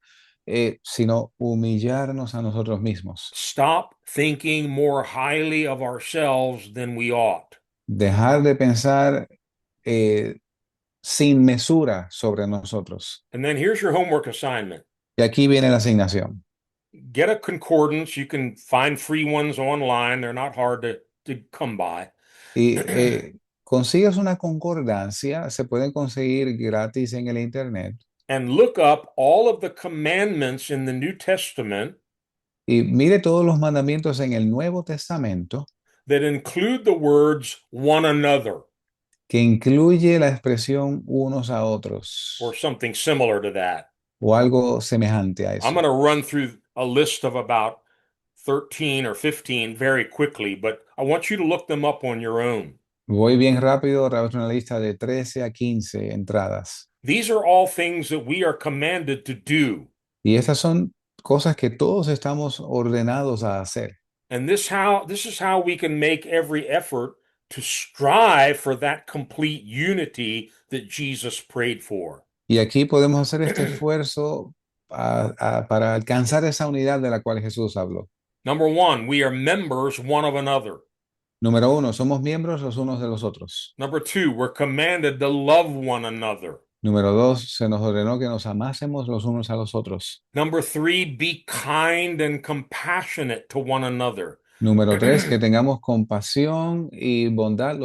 sino humillarnos a nosotros mismos. Stop thinking more highly of ourselves than we ought. Dejar de pensar sin mesura sobre nosotros. And then here's your homework assignment. Y aquí viene la asignación. Get a concordance. You can find free ones online. They're not hard to come by. Y consigues una concordancia, se pueden conseguir gratis en el internet. And look up all of the commandments in the New Testament Y mire todos los mandamientos en el Nuevo Testamento that include the words one another que incluye la expresión unos a otros or something similar to that. o algo semejante a I'm eso. going to run through a list of about 13 or 15 very quickly, but I want you to look them up on your own. Voy bien rápido, a través de una lista de 13 a 15 entradas. These are all things that we are commanded to do. Y estas son cosas que todos estamos ordenados a hacer. And this is how we can make every effort to strive for that complete unity that Jesus prayed for. Y aquí podemos hacer este esfuerzo para alcanzar esa unidad de la cual Jesús habló. Number one, we are members one of another. Número uno, somos miembros los unos de los otros. Number two, we're commanded to love one another. Número dos, se nos ordenó que nos amásemos los unos a los otros. Number three, be kind and compassionate to one another. Número tres, que tengamos compasión y bondad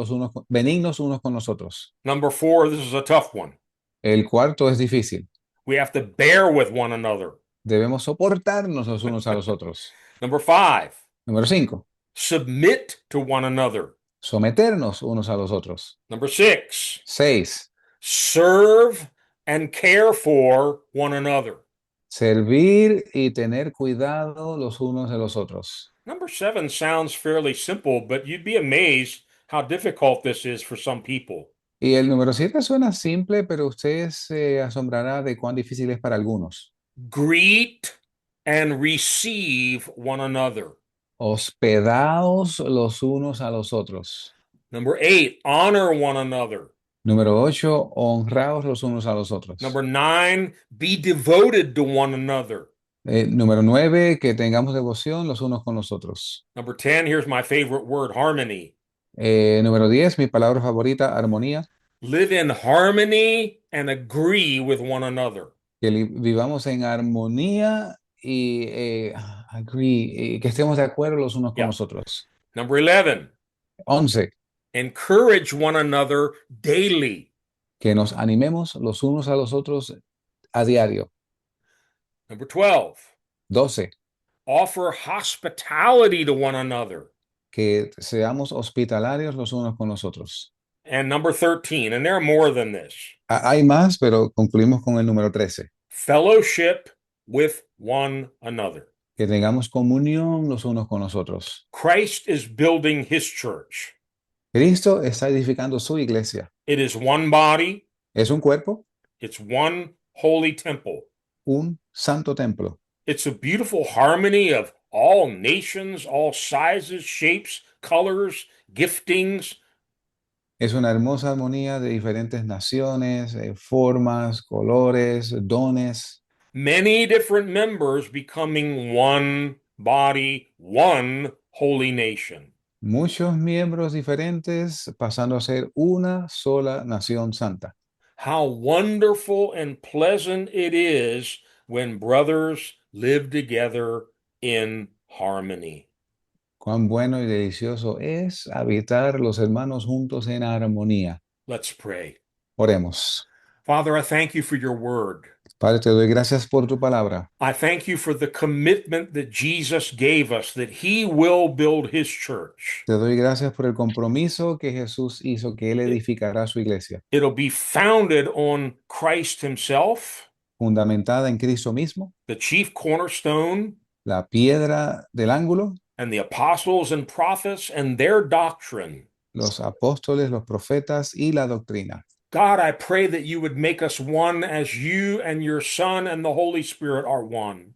benignos unos con los otros. Number four, this is a tough one. El cuarto es difícil. We have to bear with one another. Debemos soportarnos los unos a los otros. Number five, Número cinco, submit to one another. someternos unos a los otros. Number six, Seis, serve and care for one another. servir y tener cuidado los unos de los otros. Number seven sounds fairly simple, but you'd be amazed how difficult this is for some people. Y el número 7 suena simple, pero usted se asombrará de cuán difícil es para algunos. Greet and receive one another. Hospedaos los unos a los otros. Number 8, honor one another. Número 8, honraos los unos a los otros. Number 9, be devoted to one another. Número 9, que tengamos devoción los unos con los otros. Number 10, here's my favorite word, harmony. Número 10, mi palabra favorita, armonía. Live in harmony and agree with one another. Que vivamos en armonía y agree, que estemos de acuerdo los unos con Yeah. los otros. Number 11, 11, encourage one another daily. que nos animemos los unos a los otros a diario. Number 12, 12, offer hospitality to one another. que seamos hospitalarios los unos con los otros. And number 13, and there are more than this, Hay más, pero concluimos con el número 13, fellowship with one another. que tengamos comunión los unos con los otros. Christ is building his church. Cristo está edificando su iglesia. It is one body, Es un cuerpo, it's one holy temple. un santo templo. It's a beautiful harmony of all nations, all sizes, shapes, colors, giftings. Es una hermosa armonía de diferentes naciones, formas, colores, dones. Many different members becoming one body, one holy nation. Muchos miembros diferentes pasando a ser una sola nación santa. How wonderful and pleasant it is when brothers live together in harmony. Cuán bueno y delicioso es habitar los hermanos juntos en armonía. Let's pray. Oremos. Father, I thank you for your word. Padre, te doy gracias por tu palabra. I thank you for the commitment that Jesus gave us that he will build his church. Te doy gracias por el compromiso que Jesús hizo, que Él edificará su iglesia, It'll be founded on Christ himself, fundamentada en Cristo mismo, the chief cornerstone, la piedra del ángulo, and the apostles and prophets and their doctrine. los apóstoles, los profetas y la doctrina. God, I pray that you would make us one as you and your Son and the Holy Spirit are one.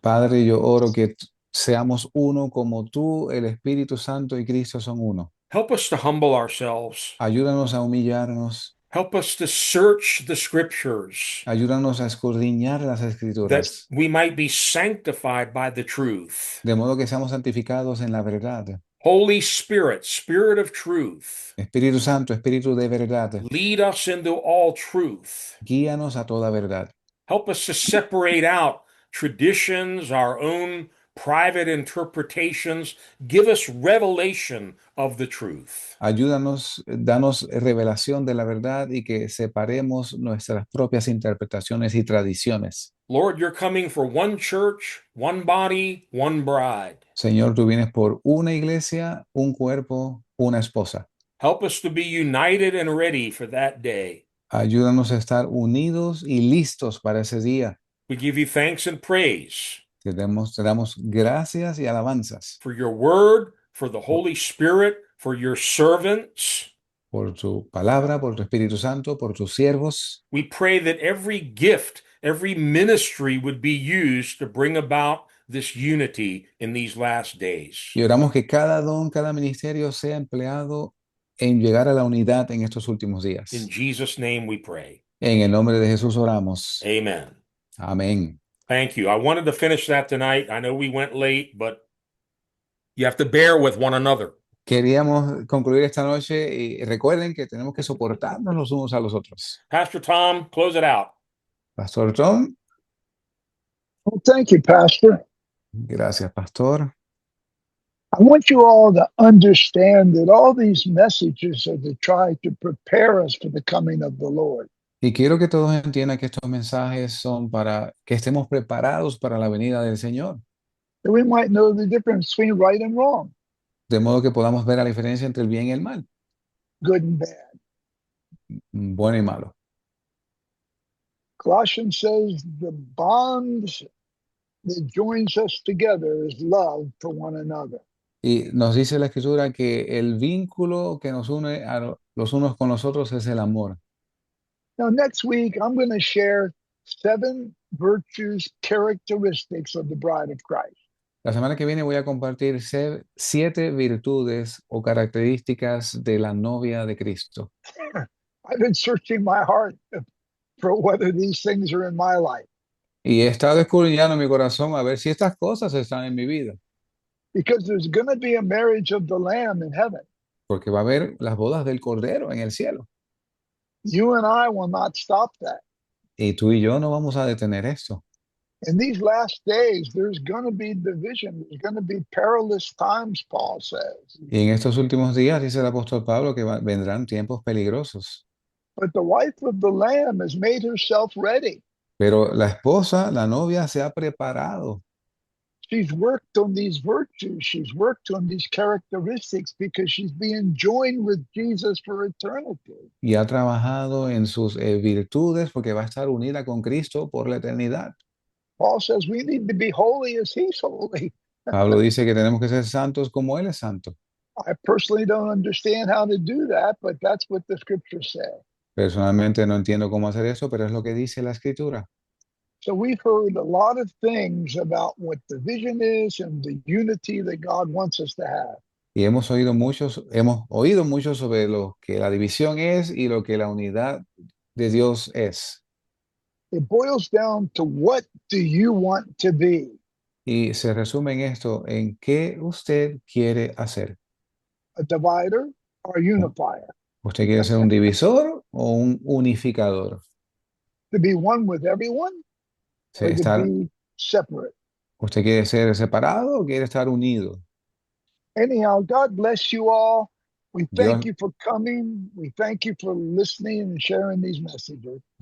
Padre, yo oro que seamos uno como tú, el Espíritu Santo y Cristo son uno. Help us to humble ourselves. Ayúdanos a humillarnos, Help us to search the scriptures ayúdanos a escudriñar las that Escrituras, we might be sanctified by the truth. de modo que seamos santificados en la verdad. Holy Spirit, Spirit of truth, Espíritu Santo, Espíritu de verdad, lead us into all truth. guíanos a toda verdad. Help us to separate out traditions, our own private interpretations. Give us revelation of the truth. Ayúdanos, danos revelación de la verdad y que separemos nuestras propias interpretaciones y tradiciones. Lord, you're coming for one church, one body, one bride. Señor, tú vienes por una iglesia, un cuerpo, una esposa. Help us to be united and ready for that day. Ayúdanos a estar unidos y listos para ese día. We give you thanks and praise Te damos gracias y alabanzas for your word, for the Holy Spirit, for your servants. por tu palabra, por tu Espíritu Santo, por tus siervos. We pray that every gift, every ministry would be used to bring about this unity in these last days. Y oramos que cada don, cada ministerio sea empleado en llegar a la unidad en estos últimos días. In Jesus' name we pray. En el nombre de Jesús oramos. Amen. Amén. Thank you. I wanted to finish that tonight. I know we went late, but you have to bear with one another. Queríamos concluir esta noche y recuerden que tenemos que soportarnos los unos a los otros. Pastor Tom, close it out. Pastor Tom, Well, thank you, Pastor. gracias, Pastor. I want you all to understand that all these messages are to try to prepare us for the coming of the Lord. Y quiero que todos entiendan que estos mensajes son para que estemos preparados para la venida del Señor, That we might know the difference between right and wrong, de modo que podamos ver la diferencia entre el bien y el mal, good and bad. bueno y malo. Colossians says the bond that joins us together is love for one another. Y nos dice la Escritura que el vínculo que nos une a los unos con los otros es el amor. Now, next week, I'm going to share 7 virtues, characteristics of the bride of Christ. La semana que viene voy a compartir 7 virtudes o características de la novia de Cristo. I've been searching my heart for whether these things are in my life Y he estado escudriñando mi corazón a ver si estas cosas están en mi vida, because there's going to be a marriage of the Lamb in heaven. porque va a haber las bodas del Cordero en el cielo. You and I will not stop that. Y tú y yo no vamos a detener esto. In these last days, there's going to be division. There's going to be perilous times, Paul says. Y en estos últimos días, dice el apóstol Pablo, que vendrán tiempos peligrosos. But the wife of the Lamb has made herself ready. Pero la esposa, la novia, se ha preparado. She's worked on these virtues. She's worked on these characteristics because she's being joined with Jesus for eternity. Y ha trabajado en sus virtudes porque va a estar unida con Cristo por la eternidad. Paul says we need to be holy as he's holy. Pablo dice que tenemos que ser santos como Él es santo. I personally don't understand how to do that, but that's what the scriptures say. Personalmente no entiendo cómo hacer eso, pero es lo que dice la Escritura. So we've heard a lot of things about what the vision is and the unity that God wants us to have. Y hemos oído mucho sobre lo que la división es y lo que la unidad de Dios es. It boils down to what do you want to be? Y se resume en esto, en qué usted quiere hacer. A divider or a unifier? ¿Usted quiere ser un divisor o un unificador? To be one with everyone or to be separate? ¿Usted quiere ser separado o quiere estar unido? Anyhow, God bless you all. We thank Dios, you for coming. We thank you for listening and sharing these messages.